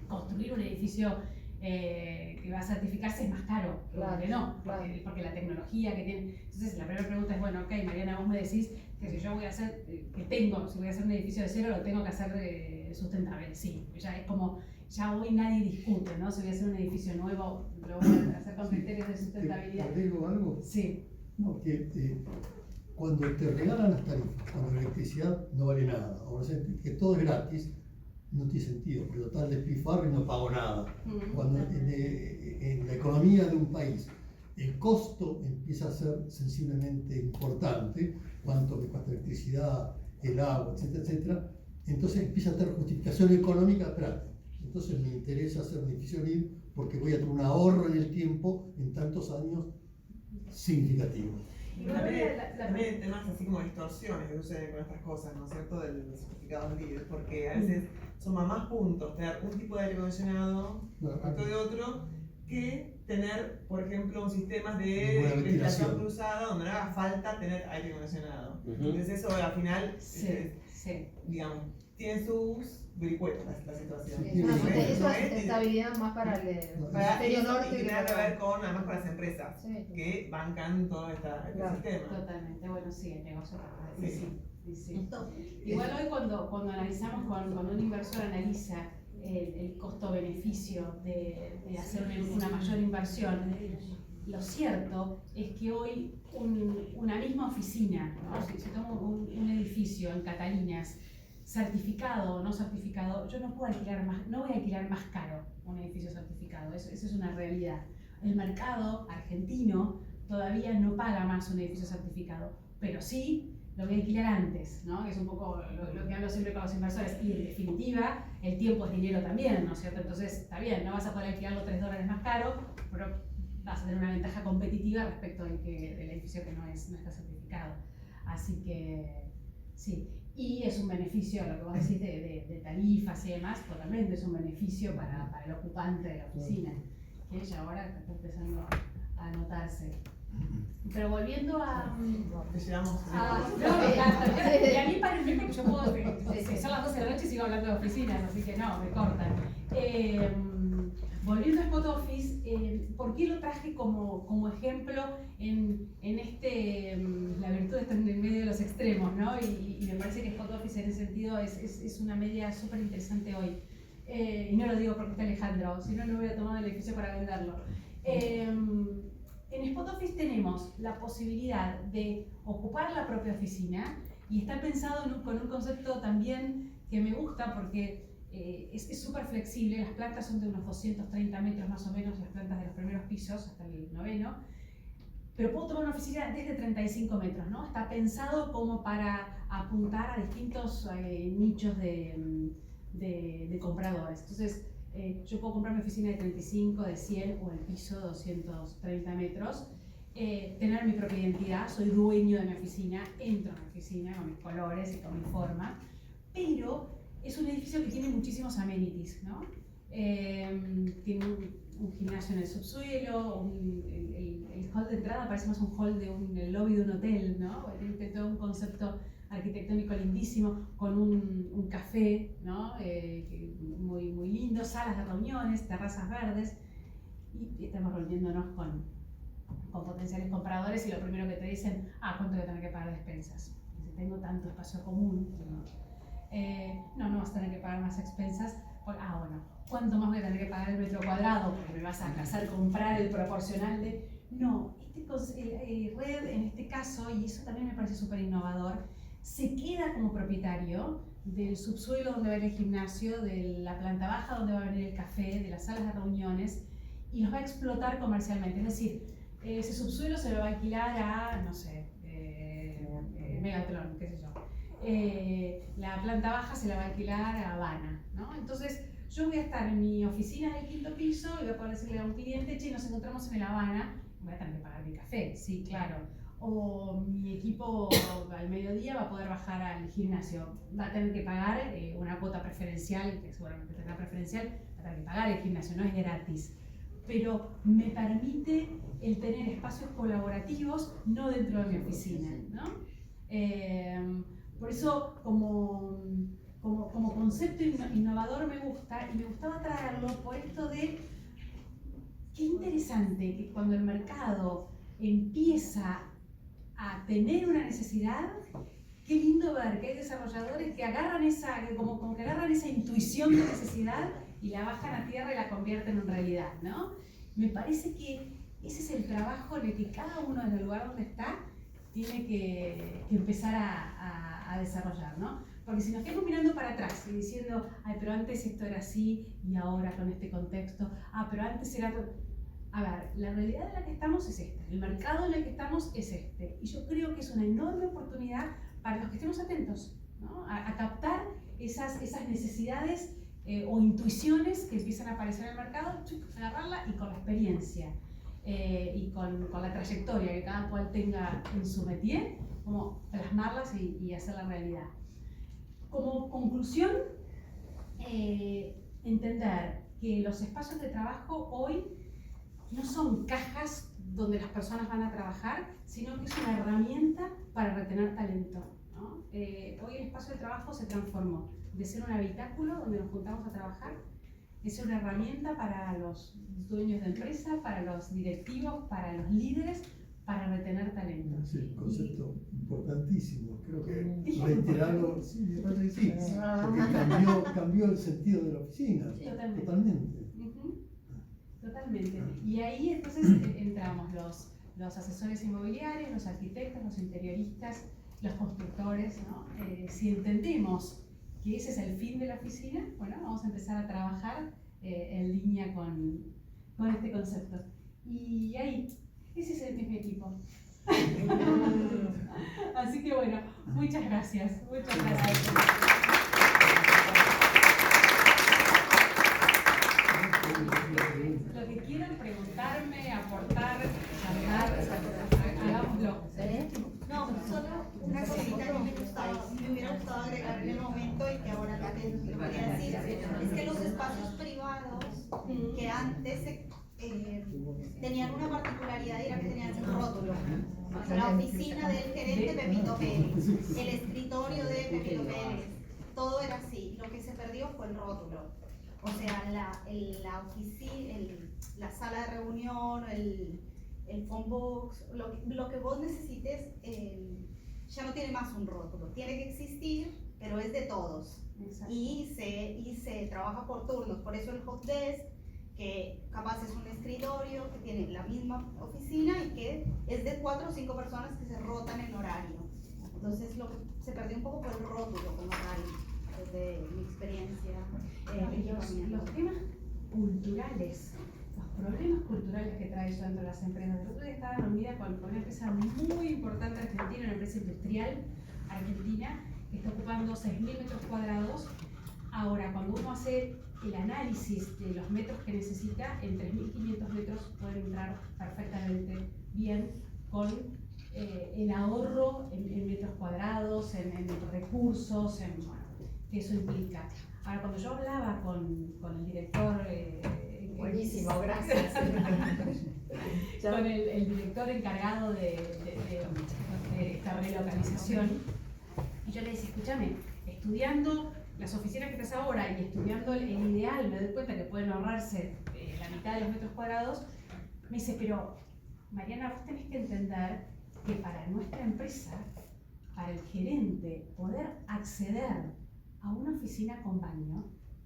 construir un edificio que va a certificarse es más caro, Claro, que no, claro. porque la tecnología que tiene. Entonces la primera pregunta es, bueno, ok, Mariana, vos me decís que si yo voy a hacer, si voy a hacer un edificio de cero, lo tengo que hacer sustentable. Sí, ya es como, ya hoy nadie discute, ¿no? Si voy a hacer un edificio nuevo, lo voy a hacer con criterios de ¿Te sustentabilidad. agrego algo? Sí. No, que cuando te regalan las tarifas, cuando la electricidad no vale nada, o sea, que todo es gratis, no tiene sentido, porque total despilfarro y no pago nada. Cuando en la economía de un país el costo empieza a ser sensiblemente importante, cuánto me cuesta la electricidad, el agua, etcétera, etcétera, entonces empieza a tener justificación económica, espérate, entonces me interesa hacer un edificio LEED porque voy a tener un ahorro en el tiempo en tantos años significativo. También hay temas así como distorsiones que suceden con estas cosas, ¿no es cierto? De los certificados LEED, porque a veces suma más puntos tener un tipo de aire acondicionado respecto de otro que tener, por ejemplo, un sistema de Buena ventilación ventilación. cruzada donde no haga falta tener aire acondicionado. Ujú. Entonces eso al final, Sí. digamos, tiene sus vericuetos la situación. Sí, Es una, sí. es una No es- sustentabilidad más para el Para hemisferio eso, norte y que tiene que para... ver con, además, con las empresas Sí. que bancan todo este Claro. sistema. Totalmente, bueno, sí, el negocio. Sí. Sí. Igual hoy cuando analizamos, cuando un inversor analiza el costo-beneficio de hacer una mayor inversión, lo cierto es que hoy una misma oficina, ¿no? Si tomo un edificio en Catalinas, certificado o no certificado, yo no puedo alquilar más, no voy a alquilar más caro un edificio certificado, eso es una realidad. El mercado argentino todavía no paga más un edificio certificado, pero sí lo voy a alquilar antes, ¿no? Que es un poco lo que hablo siempre con los inversores. Y en definitiva, el tiempo es dinero también, ¿no es cierto? Entonces, está bien, no vas a poder alquilarlo $3 más caro, pero vas a tener una ventaja competitiva respecto del edificio que no está certificado. Así que, sí. Y es un beneficio, lo que vos decís de tarifas y demás, totalmente es un beneficio para el ocupante de la oficina, que ya ahora está empezando a notarse. Pero volviendo a... Te llevamos. no, me encanta. Y a mí parece que yo puedo... Son las 12 de la noche y sigo hablando de oficinas, así que no, me cortan. Volviendo a Spot Office, ¿por qué lo traje como ejemplo en la virtud de estar en el medio de los extremos, ¿no? Y me parece que Spot Office en ese sentido es una media súper interesante hoy. Y no lo digo porque está Alejandro, si no, no hubiera tomado el edificio para venderlo. En Spot Office tenemos la posibilidad de ocupar la propia oficina y está pensado con un concepto también que me gusta porque es súper flexible. Las plantas son de unos 230 metros más o menos, las plantas de los primeros pisos hasta el 9º, pero puedo tomar una oficina desde 35 metros, ¿no? Está pensado como para apuntar a distintos nichos de compradores. Entonces, yo puedo comprar mi oficina de 35, de 100 o el piso de 230 metros, tener mi propia identidad, soy dueño de mi oficina, entro a mi oficina con mis colores y con mi forma, pero es un edificio que tiene muchísimos amenities, ¿no? Tiene un gimnasio en el subsuelo, el hall de entrada parece más un hall el lobby de un hotel, ¿no? Tiene todo un concepto arquitectónico lindísimo, con un café, ¿no? Muy, muy lindo, salas de reuniones, terrazas verdes, y estamos reuniéndonos con potenciales compradores y lo primero que te dicen, ¿cuánto voy a tener que pagar de expensas? Si tengo tanto espacio común, no vas a tener que pagar más expensas. Bueno, ¿cuánto más voy a tener que pagar el metro cuadrado? Porque me vas a hacer comprar el proporcional de... No, Red en este caso, y eso también me parece súper innovador, se queda como propietario del subsuelo donde va a ir el gimnasio, de la planta baja donde va a venir el café, de las salas de reuniones, y los va a explotar comercialmente. Es decir, ese subsuelo se lo va a alquilar a, no sé, Megatron, qué sé yo. La planta baja se la va a alquilar a Habana, ¿no? Entonces, yo voy a estar en mi oficina del 5º piso y voy a poder decirle a un cliente, che, nos encontramos en el Habana, voy a tener que pagar mi café, sí, claro. O mi equipo al mediodía va a poder bajar al gimnasio, va a tener que pagar una cuota preferencial, que seguramente tendrá preferencial, va a tener que pagar el gimnasio, no es gratis. Pero me permite el tener espacios colaborativos, no dentro de mi oficina, ¿no? Por eso, como concepto innovador me gusta, y me gustaba traerlo por esto de qué interesante que cuando el mercado empieza a tener una necesidad, qué lindo ver que hay desarrolladores que agarran como que agarran esa intuición de necesidad y la bajan a tierra y la convierten en realidad, ¿no? Me parece que ese es el trabajo en el que cada uno en el lugar donde está tiene que empezar a desarrollar, ¿no? Porque si nos quedamos mirando para atrás y diciendo, pero antes esto era así y ahora con este contexto, pero antes era... A ver, la realidad en la que estamos es esta, el mercado en el que estamos es este, y yo creo que es una enorme oportunidad para los que estemos atentos, ¿no? a captar esas necesidades o intuiciones que empiezan a aparecer en el mercado, agarrarla y con la experiencia y con la trayectoria que cada cual tenga en su métier, como plasmarlas y hacerla realidad. Como conclusión, entender que los espacios de trabajo hoy no son cajas donde las personas van a trabajar, sino que es una herramienta para retener talento, ¿no? Hoy el espacio de trabajo se transformó de ser un habitáculo donde nos juntamos a trabajar, es una herramienta para los dueños de empresa, para los directivos, para los líderes, para retener talento. Sí, un concepto importantísimo, creo que reiterarlo, sí, porque cambió el sentido de la oficina, totalmente. Totalmente. Y ahí entonces entramos los asesores inmobiliarios, los arquitectos, los interioristas, los constructores, ¿no? Si entendemos que ese es el fin de la oficina, bueno, vamos a empezar a trabajar en línea con este concepto. Y ahí, ese es el mismo equipo. Así que bueno, muchas gracias. Muchas gracias. Lo que quieran preguntarme, aportar, hablar, hagámoslo. No, solo una cosita que me hubiera gustado agregar en el momento y que ahora lo quería decir, es que los espacios privados que antes tenían una particularidad y era que tenían un rótulo. La oficina del gerente Pepito Pérez, el escritorio de Pepito Pérez, todo era así. Lo que se perdió fue el rótulo. O sea, la oficina, la sala de reunión, el phone box, lo que vos necesites, ya no tiene más un rótulo. Tiene que existir, pero es de todos. Y se trabaja por turnos. Por eso el hot desk, que capaz es un escritorio que tiene la misma oficina y que es de 4 o 5 personas que se rotan en horario. Entonces se perdió un poco por el rótulo como tal, desde mi experiencia. Los temas culturales, los problemas culturales que trae eso dentro de las empresas. El otro día estaba reunida con una empresa muy importante argentina, una empresa industrial argentina, que está ocupando 6.000 metros cuadrados. Ahora, cuando uno hace el análisis de los metros que necesita, en 3.500 metros puede entrar perfectamente bien con el ahorro en metros cuadrados, en recursos, que eso implica. Ahora, cuando yo hablaba con el director... buenísimo, gracias. Con el director encargado de esta relocalización, Y yo le decía, escúchame, estudiando las oficinas que estás ahora y estudiando el ideal, me doy cuenta que pueden ahorrarse la mitad de los metros cuadrados. Me dice, pero Mariana, vos tenés que entender que para nuestra empresa, para el gerente, poder acceder a una oficina con baño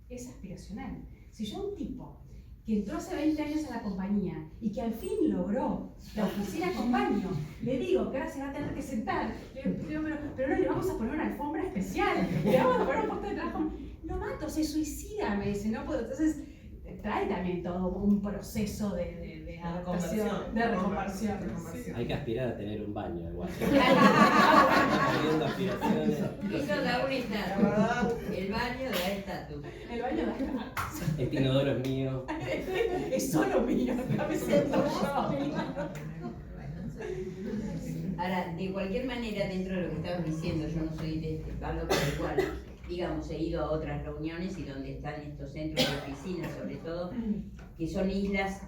es aspiracional. Si yo un tipo que entró hace 20 años a la compañía y que al fin logró la oficina con baño, le digo que ahora se va a tener que sentar, le digo, pero no le vamos a poner una alfombra especial, le vamos a poner un puesto de trabajo, lo mato, se suicida, me dice, no puedo. Entonces trae también todo un proceso de adaptación, de reconversión. Hay que aspirar a tener un baño igual. Teniendo aspiraciones. Eso da un estatus. El baño da estatus. El baño da estatus. Este inodoro es mío. Es solo mío, no me siento yo. Ahora, de cualquier manera, dentro de lo que estabas diciendo, yo no soy de este palo, pero igual, digamos, he ido a otras reuniones y donde están estos centros de oficinas, sobre todo, que son islas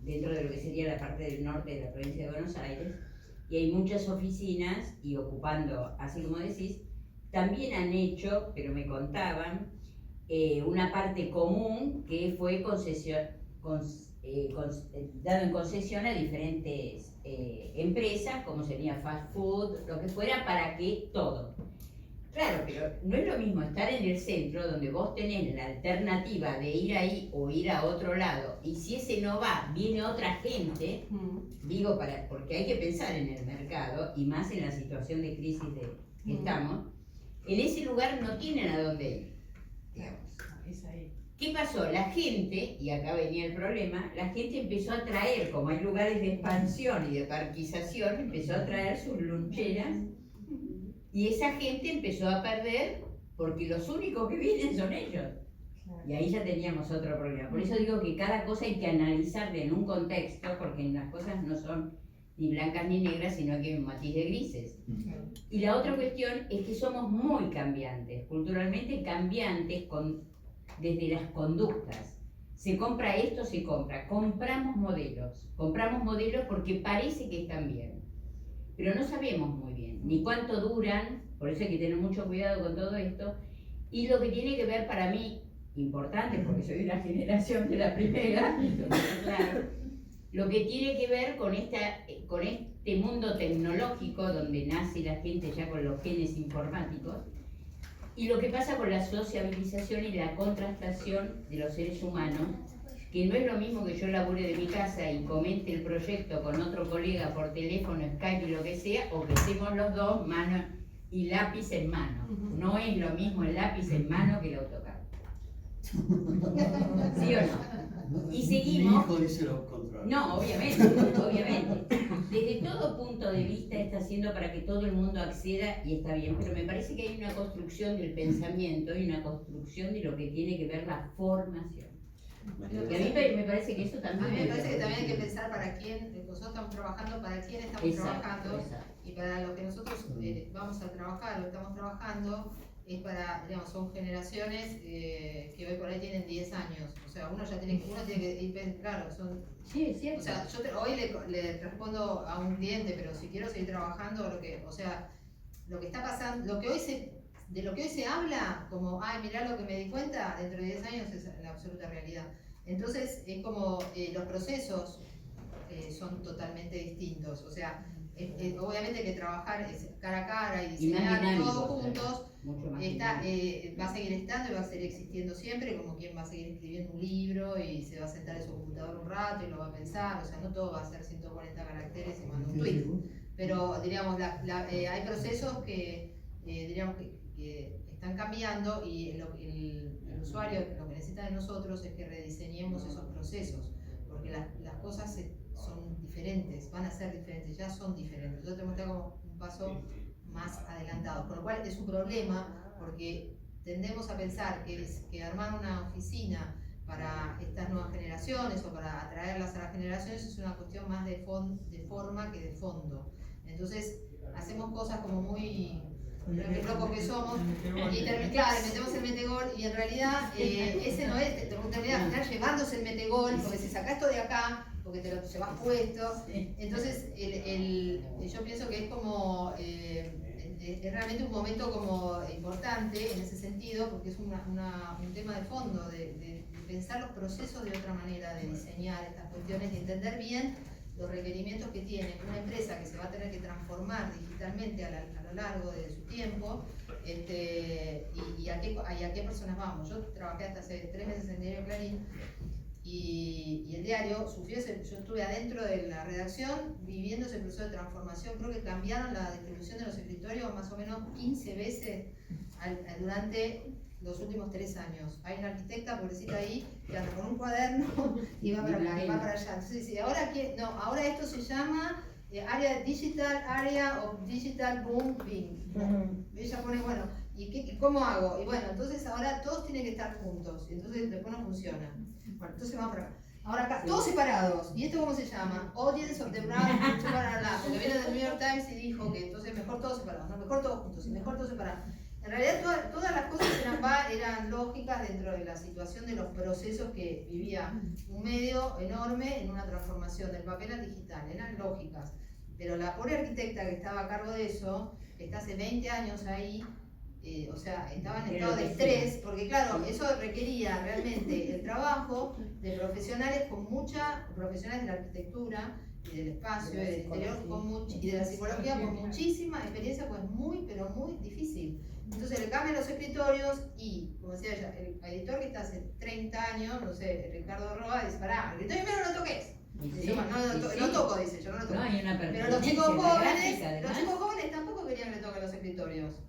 dentro de lo que sería la parte del norte de la provincia de Buenos Aires, y hay muchas oficinas, y ocupando, así como decís, también han hecho, pero me contaban, una parte común que fue dado en concesión a diferentes empresas, como sería fast food, lo que fuera, para que todo. Claro, pero no es lo mismo estar en el centro, donde vos tenés la alternativa de ir ahí o ir a otro lado, y si ese no va, viene otra gente, digo, porque hay que pensar en el mercado, y más en la situación de crisis que estamos, en ese lugar no tienen a dónde ir, digamos. ¿Qué pasó? La gente, y acá venía el problema, la gente empezó a traer, como hay lugares de expansión y de parquización, empezó a traer sus luncheras, y esa gente empezó a perder porque los únicos que vienen son ellos. Y ahí ya teníamos otro problema. Por eso digo que cada cosa hay que analizarla en un contexto, porque las cosas no son ni blancas ni negras, sino que hay un matiz de grises. Y la otra cuestión es que somos muy cambiantes, culturalmente cambiantes, desde las conductas. Se compra esto, se compra. Compramos modelos porque parece que están bien, pero no sabemos muy bien ni cuánto duran, por eso hay que tener mucho cuidado con todo esto. Y lo que tiene que ver para mí, importante, porque soy de la generación de la primera, claro, lo que tiene que ver con este mundo tecnológico donde nace la gente ya con los genes informáticos, y lo que pasa con la sociabilización y la contrastación de los seres humanos, que no es lo mismo que yo labure de mi casa y comente el proyecto con otro colega por teléfono, Skype y lo que sea, o que estemos los dos mano y lápiz en mano. No es lo mismo el lápiz en mano que el AutoCAD. ¿Sí o no? Y seguimos. Mi hijo dice lo contrario. No, obviamente, obviamente. Desde todo punto de vista está haciendo para que todo el mundo acceda y está bien, pero me parece que hay una construcción del pensamiento y una construcción de lo que tiene que ver la formación. Y a mí me parece que eso también. A mí me parece que también hay que pensar para quién, nosotros estamos trabajando, para quién estamos trabajando, y para lo que nosotros vamos a trabajar, lo que estamos trabajando es para, digamos, son generaciones que hoy por ahí tienen 10 años, o sea, uno tiene que ir, claro, son... Sí, es cierto. O sea, yo hoy le respondo a un cliente, pero si quiero seguir trabajando, lo que está pasando, de lo que hoy se habla, como, ay, mirá lo que me di cuenta, dentro de 10 años es la absoluta realidad. Entonces, es como los procesos son totalmente distintos, o sea, obviamente que trabajar cara a cara y diseñar todos juntos, va a seguir estando y va a seguir existiendo siempre, como quien va a seguir escribiendo un libro y se va a sentar en su computador un rato y lo va a pensar, o sea, no todo va a ser 140 caracteres y manda un tweet, pero diríamos, hay procesos que diríamos que están cambiando, y el usuario lo que necesita de nosotros es que rediseñemos esos procesos, porque las cosas son diferentes, van a ser diferentes, ya son diferentes. Nosotros tenemos que estar como un paso más adelantado, con lo cual es un problema, porque tendemos a pensar que armar una oficina para estas nuevas generaciones o para atraerlas a las generaciones es una cuestión más de forma que de fondo. Entonces hacemos cosas como muy... Qué locos que somos, y metemos el metegol, y en realidad ese no es, terminar llevándose el metegol, porque se saca esto de acá, porque te lo llevas puesto. Entonces yo pienso que es como es realmente un momento como importante en ese sentido, porque es un tema de fondo, de pensar los procesos de otra manera, de diseñar estas cuestiones y entender bien los requerimientos que tiene una empresa que se va a tener que transformar digitalmente a lo largo de su tiempo, y a qué personas vamos. Yo trabajé hasta hace 3 meses en el diario Clarín, y el diario sufrió yo estuve adentro de la redacción viviendo ese proceso de transformación. Creo que cambiaron la distribución de los escritorios más o menos 15 veces durante los últimos 3 años. Hay una arquitecta, pobrecita ahí, que anda con un cuaderno y va para acá, y va para allá. Entonces dice, ahora esto se llama Area of Digital Boom Bing. Ella pone, bueno, ¿y cómo hago? Y bueno, entonces ahora todos tienen que estar juntos, entonces después no funciona. Bueno, entonces vamos para acá. Ahora acá, todos separados. ¿Y esto cómo se llama? Audience of the Brand, porque viene del New York Times y dijo que entonces mejor todos separados, no, mejor todos juntos y mejor todos separados. En realidad todas las cosas eran lógicas dentro de la situación de los procesos que vivía un medio enorme en una transformación del papel al digital, eran lógicas. Pero la pobre arquitecta que estaba a cargo de eso, que está hace 20 años ahí, o sea, estaba en estado de estrés, porque claro, eso requería realmente el trabajo de profesionales profesionales de la arquitectura y del espacio y del interior y de la psicología con muchísima experiencia, pues pero muy difícil. Entonces le cambian los escritorios y, como decía ella, el editor que está hace 30 años, no sé, Ricardo Roa, dice, pará, el escritorio mío no lo toques. Dice, bueno, no toco, dice, yo no lo toco. Pero los chicos jóvenes tampoco querían que le toquen los escritorios.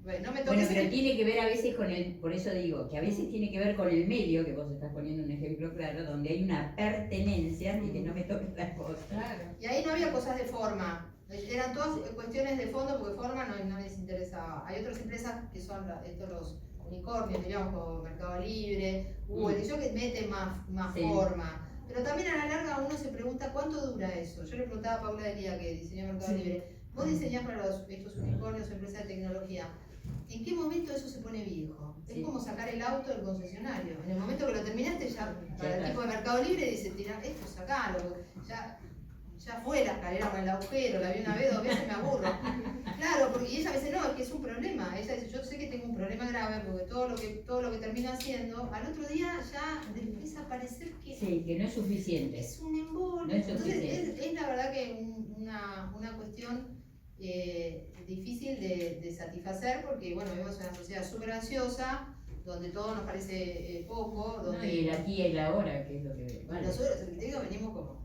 Bueno, pero tiene que ver a veces por eso digo, que a veces tiene que ver con el medio, que vos estás poniendo un ejemplo claro, donde hay una pertenencia y que no me toques las cosas. Claro. Y ahí no había cosas de forma, eran todas cuestiones de fondo, porque forma no les interesaba. Hay otras empresas que son los unicornios, digamos, como Mercado Libre, Google, que meten más forma. Pero también a la larga uno se pregunta cuánto dura eso. Yo le preguntaba a Paula Delía, que diseñó Mercado Libre, vos diseñás para estos unicornios o empresas de tecnología, ¿en qué momento eso se pone viejo? Es como sacar el auto del concesionario. En el momento que lo terminaste, ya para el tipo de Mercado Libre dice, tira esto, sacalo, ya fue la escalera con el agujero, la vi una vez, 2 veces, me aburro. Claro, porque ella a veces no, es que es un problema. Ella dice, yo sé que tengo un problema grave, porque todo lo que termina haciendo, al otro día ya empieza a parecer que... Sí, que no es suficiente. Es un embole. No es Entonces es la verdad que una cuestión difícil de satisfacer, porque bueno, vivimos en una sociedad súper ansiosa, donde todo nos parece poco, donde... y el aquí y el ahora, que es lo que... Vale. Nosotros los arquitectos venimos como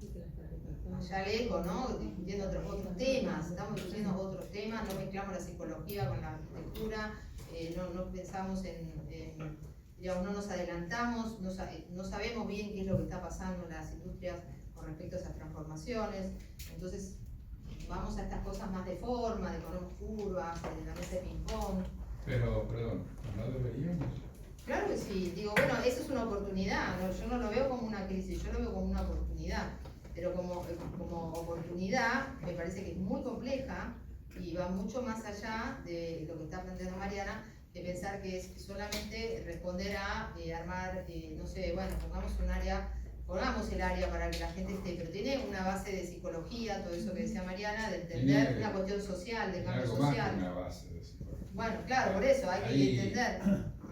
allá lejos, ¿no? Discutiendo otros temas, estamos discutiendo otros temas, no mezclamos la psicología con la arquitectura, no pensamos digamos, no nos adelantamos, no sabemos bien qué es lo que está pasando en las industrias con respecto a esas transformaciones. Entonces vamos a estas cosas más de forma, de poner curvas, de la mesa de ping-pong. Pero, perdón, ¿no deberíamos? Claro que sí, digo, bueno, eso es una oportunidad, ¿no? Yo no lo veo como una crisis, yo lo veo como una oportunidad, pero como oportunidad me parece que es muy compleja y va mucho más allá de lo que está planteando Mariana, de pensar que es solamente responder a armar, no sé, bueno, pongamos el área para que la gente esté, pero tiene una base de psicología, todo eso que decía Mariana, de entender una cuestión social, de cambio social. Una base de psicología. Bueno, claro, por eso hay que entender.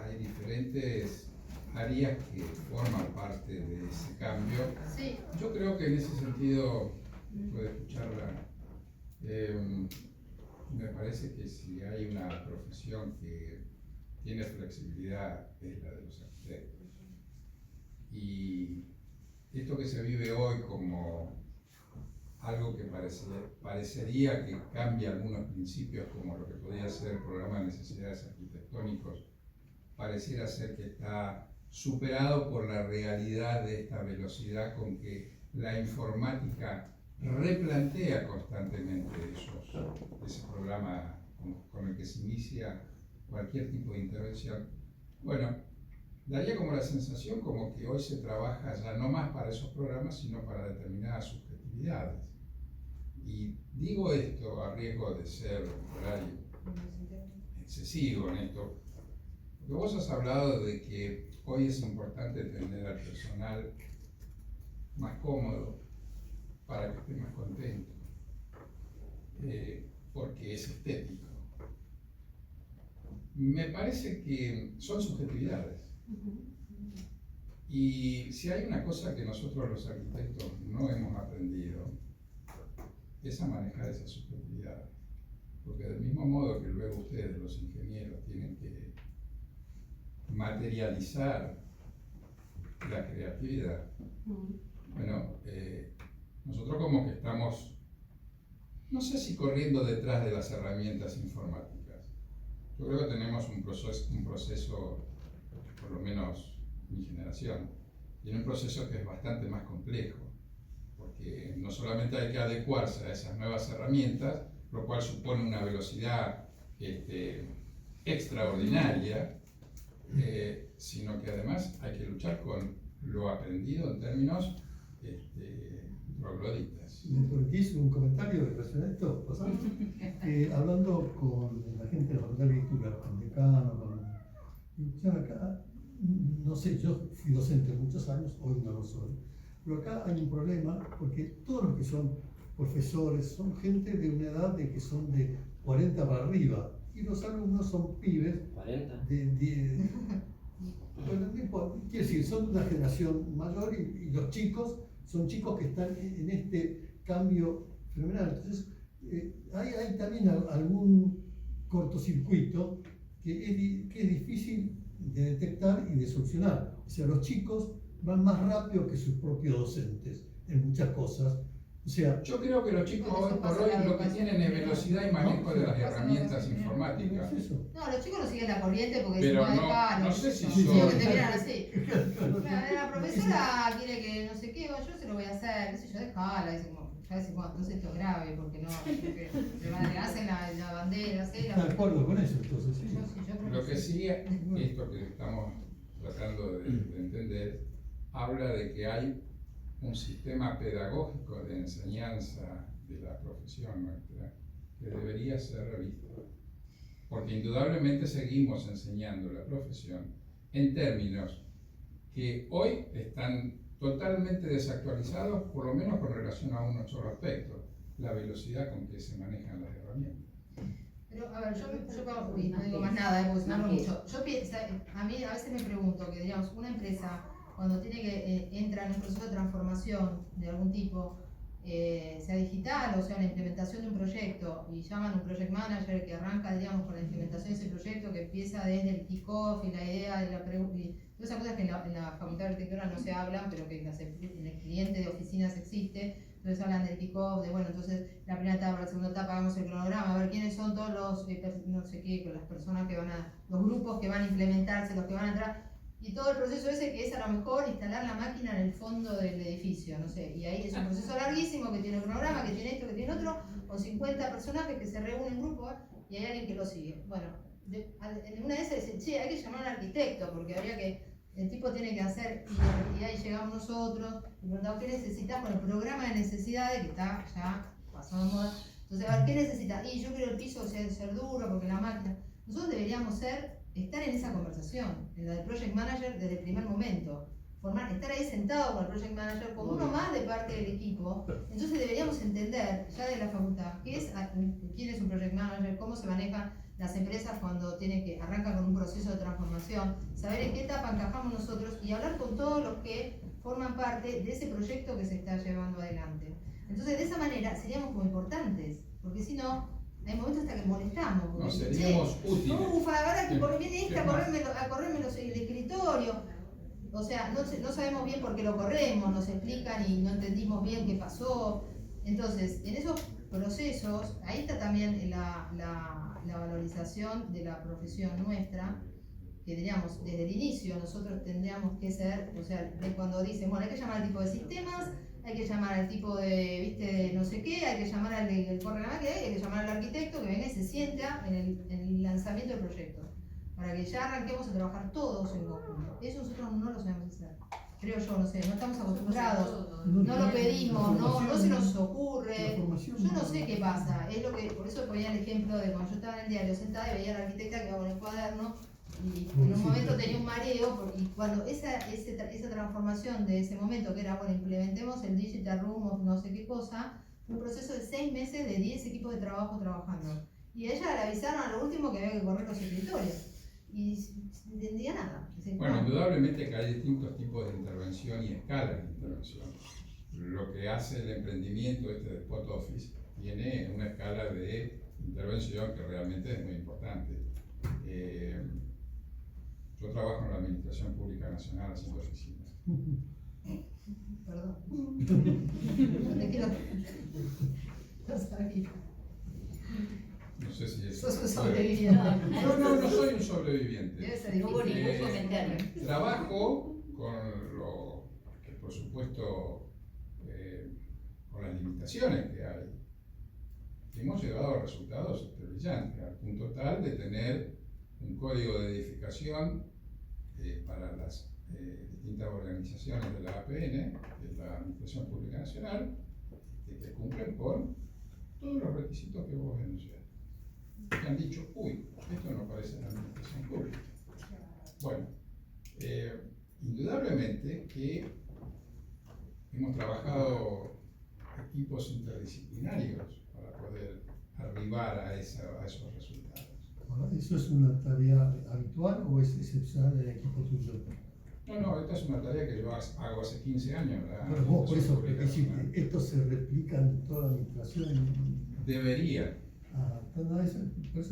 Hay diferentes áreas que forman parte de ese cambio. Sí. Yo creo que en ese sentido, puede escucharla, me parece que si hay una profesión que tiene flexibilidad es la de los arquitectos. Y esto que se vive hoy como algo que parecería que cambia algunos principios, como lo que podría ser el programa de necesidades arquitectónicos, pareciera ser que está superado por la realidad de esta velocidad con que la informática replantea constantemente ese programa con el que se inicia cualquier tipo de intervención. Bueno, daría como la sensación como que hoy se trabaja ya no más para esos programas, sino para determinadas subjetividades. Y digo esto a riesgo de ser excesivo en esto, porque vos has hablado de que hoy es importante tener al personal más cómodo para que esté más contento, porque es estético. Me parece que son subjetividades. Y si hay una cosa que nosotros los arquitectos no hemos aprendido, es a manejar esas subjetividades. Porque del mismo modo que luego ustedes, los ingenieros, tienen que materializar la creatividad, bueno, nosotros como que estamos, no sé si corriendo detrás de las herramientas informáticas. Yo creo que tenemos un proceso, por lo menos mi generación, tiene un proceso que es bastante más complejo, porque no solamente hay que adecuarse a esas nuevas herramientas, lo cual supone una velocidad extraordinaria, sino que además hay que luchar con lo aprendido en términos trogloditas. Porque hice un comentario en relación a esto, hablando con la gente de la Facultad de Arquitectura, con el decano, acá, no sé, yo fui docente muchos años, hoy no lo soy, pero acá hay un problema porque todos los que son profesores son gente de una edad de que son de 40 para arriba y los alumnos son pibes 40 de bueno, quiero decir, son de una generación mayor y los chicos son chicos que están en este cambio fenomenal. Entonces, hay también algún cortocircuito que es difícil de detectar y de solucionar. O sea, los chicos van más rápido que sus propios docentes en muchas cosas. O sea, yo creo que los chicos hoy por hoy lo que tienen es velocidad y manejo de las herramientas informáticas. No, los chicos no siguen la corriente porque pero si no sé si son... que te miran así. La profesora quiere que no sé qué, yo se lo voy a hacer, qué sé yo, dejala, dice como, ya dice, bueno, entonces esto es grave, porque no, le hacen la bandera, ¿sí? ¿Estás de acuerdo con eso entonces? Sí. Lo que sí, esto que estamos tratando de entender, habla de que hay un sistema pedagógico de enseñanza de la profesión nuestra que debería ser revisto. Porque indudablemente seguimos enseñando la profesión en términos que hoy están totalmente desactualizados, por lo menos con relación a un solo aspecto, la velocidad con que se manejan las herramientas. Pero, a ver, yo no digo más nada, porque no hablo mucho. Yo pienso, a mí a veces me pregunto que, digamos, una empresa, cuando tiene que entra en un proceso de transformación de algún tipo, sea digital o sea la implementación de un proyecto, y llaman un project manager que arranca, digamos, con la implementación de ese proyecto, que empieza desde el kick-off y la idea y la pregunta, y todas esas cosas que en la Facultad de Arquitectura no se hablan, pero que en el cliente de oficinas existe. Entonces hablan del kick-off, de bueno, entonces la primera etapa, la segunda etapa, hagamos el cronograma, a ver quiénes son todos los, no sé qué, las personas que van a, los grupos que van a implementarse, los que van a entrar, y todo el proceso ese que es a lo mejor instalar la máquina en el fondo del edificio, no sé, y ahí es un proceso larguísimo que tiene un cronograma, que tiene esto, que tiene otro, con 50 personajes que se reúnen en grupo, y hay alguien que lo sigue. Bueno, en una de esas dicen, che, hay que llamar al arquitecto, porque habría que, el tipo tiene que hacer, y ahí llegamos nosotros, y preguntamos qué necesitas con el programa de necesidades, que está ya pasado de moda. Entonces, a ver, ¿qué necesitas? Y yo creo el piso debe ser duro, porque la máquina. Nosotros deberíamos estar en esa conversación, en la del Project Manager desde el primer momento. Estar ahí sentado con el Project Manager, como uno más de parte del equipo. Entonces deberíamos entender, ya de la facultad, quién es un Project Manager, cómo se manejan las empresas cuando arrancan con un proceso de transformación, saber en qué etapa encajamos nosotros y hablar con todos los que forman parte de ese proyecto que se está llevando adelante. Entonces de esa manera seríamos como importantes, porque si no, hay momentos hasta que molestamos. No seríamos útiles. Ahora que viene esta a correrme el escritorio. O sea, no sabemos bien por qué lo corremos, nos explican y no entendimos bien qué pasó. Entonces, en esos procesos, ahí está también la valorización de la profesión nuestra, que diríamos, desde el inicio nosotros tendríamos que ser, o sea, de cuando dicen, bueno, hay que llamar al tipo de sistemas, hay que llamar al tipo de, viste, de no sé qué, hay que llamar al que corre la máquina, hay que llamar al arquitecto que venga y se sienta en el lanzamiento del proyecto, para que ya arranquemos a trabajar todos en conjunto. Eso nosotros no lo sabemos hacer, creo yo, no sé, no estamos acostumbrados, no lo pedimos, no se nos ocurre, yo no sé qué pasa, es lo que, por eso ponía el ejemplo de cuando yo estaba en el diario sentada y veía a la arquitecta que iba con el cuaderno, y en un momento tenía un mareo, y cuando esa transformación de ese momento, que era, bueno, implementemos el Digital Room o no sé qué cosa, fue un proceso de 6 meses de 10 equipos de trabajo trabajando. Y a ella le avisaron a lo último que había que correr los escritorios. Y no entendía nada. Bueno, indudablemente que hay distintos tipos de intervención y escalas de intervención. Lo que hace el emprendimiento de Spot Office tiene una escala de intervención que realmente es muy importante. Yo trabajo en la Administración Pública Nacional haciendo oficinas. Perdón. No sabía. No sé si es. Sos un sobreviviente. No soy un sobreviviente. Debe ser difícil. Trabajo con lo que, por supuesto, con las limitaciones que hay. Hemos llegado a resultados brillantes, al punto tal de tener un código de edificación para las distintas organizaciones de la APN, que es la Administración Pública Nacional, que cumplen con todos los requisitos que vos enunciaste. Que han dicho, uy, esto no parece la Administración Pública. Bueno, indudablemente que hemos trabajado equipos interdisciplinarios para poder arribar a esos resultados. ¿Eso es una tarea habitual o es excepcional del equipo tuyo? No, esta es una tarea que yo hago hace 15 años. Bueno, vos por eso, ¿esto se replica en toda la administración? Debería.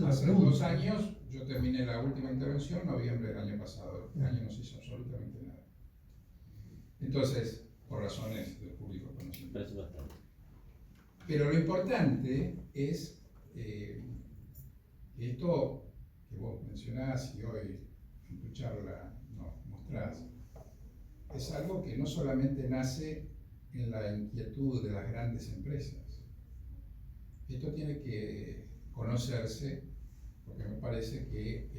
Hace 2 años yo terminé la última intervención, noviembre del año pasado. Este año no se hizo absolutamente nada. Entonces, por razones del público conocimiento. Pero lo importante es esto que vos mencionás y hoy en tu charla nos mostrás, es algo que no solamente nace en la inquietud de las grandes empresas. Esto tiene que conocerse, porque me parece que,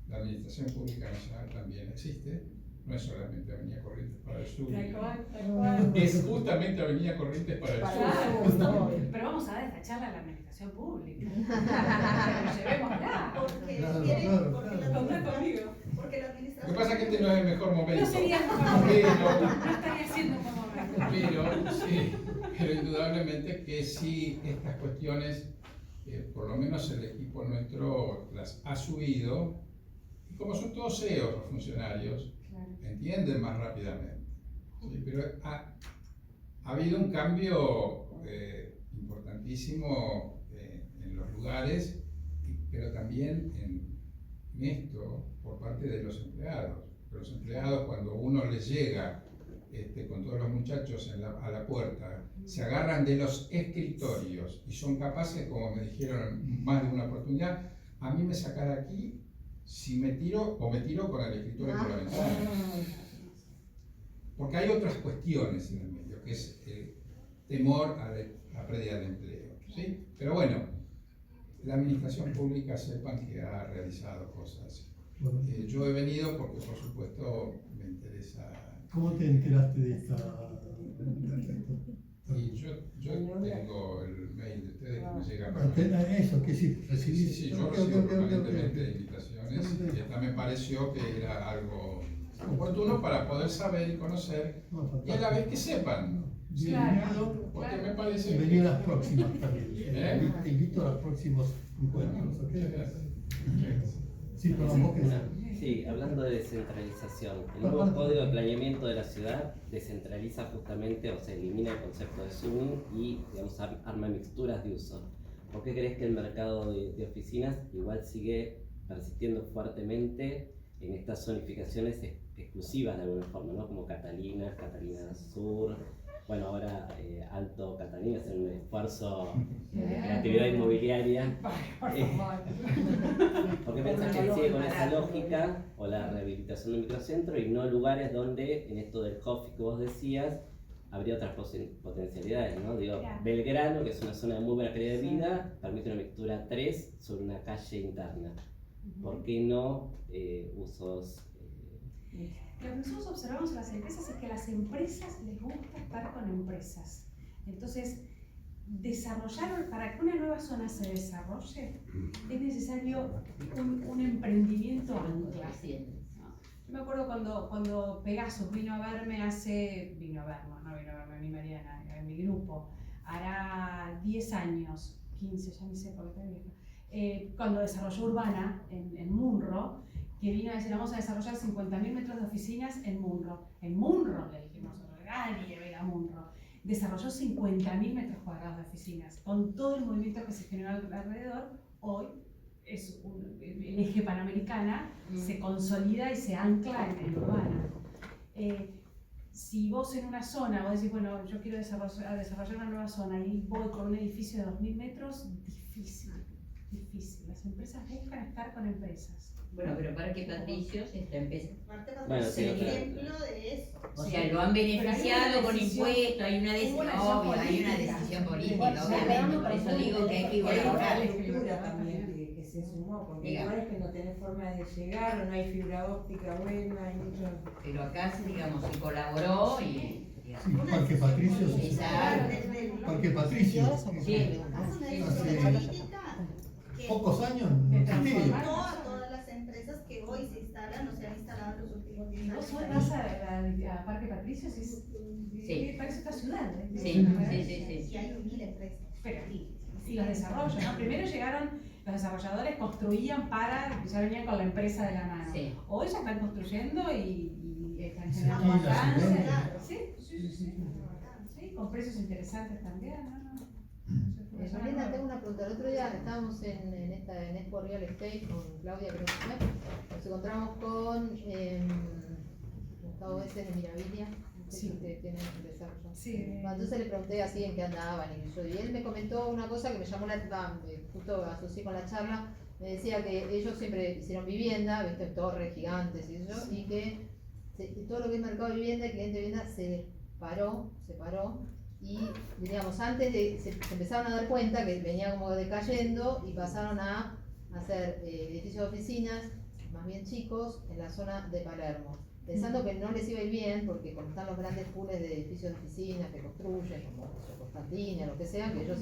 la Administración Pública Nacional también existe, no es solamente Avenida Corrientes para el Sur. Es justamente Avenida Corrientes para el Sur. Pero vamos a dar esta charla a la Administración Pública. Llevémosla. Porque la administración. Lo que pasa es que este no es el mejor momento. No sería el mejor momento. No estaría siendo un buen momento. Pero indudablemente que sí, estas cuestiones, por lo menos el equipo nuestro las ha subido, y como son todos CEOs los funcionarios, entienden más rápidamente. ¿Sí? Pero ha habido un cambio importantísimo en los lugares, pero también en esto por parte de los empleados. Los empleados, cuando uno les llega con todos los muchachos a la puerta, se agarran de los escritorios y son capaces, como me dijeron más de una oportunidad, a mí me sacará aquí si me tiro con el escritorio por la ventana. Porque hay otras cuestiones en el medio, que es temor a la pérdida de empleo. ¿Sí? Pero bueno, la administración pública sepan que ha realizado cosas. Yo he venido porque, por supuesto, me interesa. ¿Cómo te enteraste de esta? Y yo tengo el mail de ustedes que me llega para eso, que sí, recibí. Sí, yo recibo permanentemente invitaciones y esta me pareció que era algo oportuno para poder saber y conocer y a la vez que sepan. Claro, porque me parece venir a las próximas también. Te invito a los próximos encuentros. Sí, pero vos Sí, hablando de descentralización, el nuevo código de planeamiento de la ciudad descentraliza justamente, o sea, elimina el concepto de zooming y, digamos, arma mixturas de uso. ¿Por qué crees que el mercado de oficinas igual sigue persistiendo fuertemente en estas zonificaciones exclusivas de alguna forma, ¿no? Como Catalina Sur, bueno, ahora Alto Catalina, es un esfuerzo de creatividad inmobiliaria. Porque pensás que sigue con esa lógica o la rehabilitación de un microcentro y no lugares donde, en esto del coffee que vos decías, habría otras potencialidades, ¿no? Digo, Belgrano, que es una zona de muy buena calidad de vida, permite una mixtura 3 sobre una calle interna. ¿Por qué no usos? Lo que nosotros observamos en las empresas es que a las empresas les gusta estar con empresas. Entonces, para que una nueva zona se desarrolle, es necesario un emprendimiento ancla. Yo me acuerdo cuando Pegasus vino a verme a mí Mariana, en mi grupo, hará 10 años. 15, ya ni sé por qué está vieja, cuando desarrolló Urbana en Munro, que vino a decir, vamos a desarrollar 50.000 metros de oficinas en Munro. En Munro, le dijimos, nadie ve a Munro. Desarrolló 50.000 metros cuadrados de oficinas, con todo el movimiento que se generó alrededor. Hoy es el eje Panamericana, se consolida y se ancla en Urbana. Si vos en una zona, vos decís, bueno, yo quiero desarrollar una nueva zona y voy con un edificio de 2.000 metros, difícil. Las empresas buscan estar con empresas. Bueno, pero Parque Patricios está empezando. Parque Bueno, Patricios sí, es otra- ejemplo de eso. O sea, lo han beneficiado con impuestos, hay una decisión, obvio, hay una decisión política, obviamente, por eso digo que hay que colaborar. la cultura también que se sumó, porque hay lugares que no tenés forma de llegar, o no hay fibra óptica buena, hay mucho. Pero acá, digamos, se colaboró y... Sí, Parque Patricios. Exacto. Parque Patricios. Sí. Hace una decisión política que Pocos años no existía. a todas las empresas que hoy se instalan o se han instalado en los últimos 10 años. Vos vas a Parque Patricios y parece otra ciudad. Sí. Y hay 1.000 empresas. Pero, y los desarrollos, ¿no? Primero llegaron, los desarrolladores construían ya venían con la empresa de la mano. Sí. Hoy ya están construyendo y están Se generando alquila, se vacances. vende. Sí, con precios interesantes también, ¿no? Marina, tengo una pregunta. El otro día estábamos en Expo Real Estate con Claudia, creo que fue. Nos encontramos con Gustavo Veces de Mirabilia, que tiene un desarrollo. Sí. Entonces le pregunté así en qué andaban y él me comentó una cosa que me llamó la atención, justo asocié con la charla. Me decía que ellos siempre hicieron vivienda, viste, torres gigantes y eso, y que todo lo que es mercado de vivienda, el cliente de vivienda se paró, y digamos, antes se empezaron a dar cuenta que venía como decayendo y pasaron a hacer edificios de oficinas más bien chicos en la zona de Palermo, pensando que no les iba a ir bien, porque como están los grandes pools de edificios de oficinas que construyen, como Constantina, lo que sea, que ellos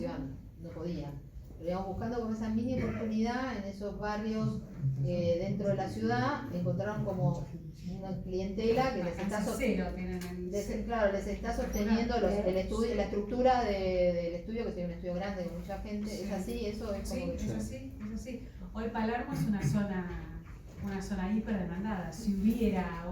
no podían. Pero íbamos buscando como esa mini oportunidad en esos barrios dentro de la ciudad, encontraron como una clientela que les está sosteniendo la estructura del estudio, que sería un estudio grande con mucha gente. ¿Es así? Eso es como es así. Hoy Palermo es una zona hiper demandada. Si hubiera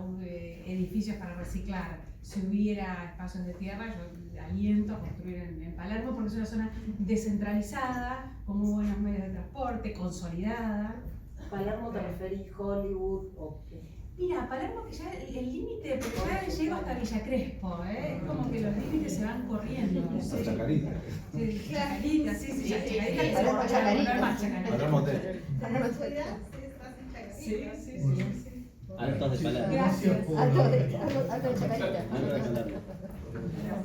edificios para reciclar, si hubiera espacios de tierra, yo aliento a construir en Palermo, porque es una zona descentralizada, con muy buenos medios de transporte, consolidada. ¿Palermo te referís Hollywood o qué? Mira, Palermo que ya el límite, porque ya llego hasta Villa Crespo, es como que los límites se van corriendo. Hasta Chacarita. Sí, Chacarita, sí, Chacarita. Palermo, Chacarita. No es más Chacarita. Palermo Hotel. Sí. Altos de Palermo. Gracias. Alto de Chacarita. Altos de Palermo.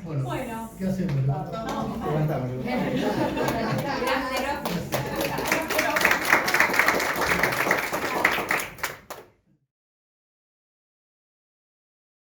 Bueno, Bueno. ¿qué hacemos? ¿Levantamos? Levantamos. Gracias.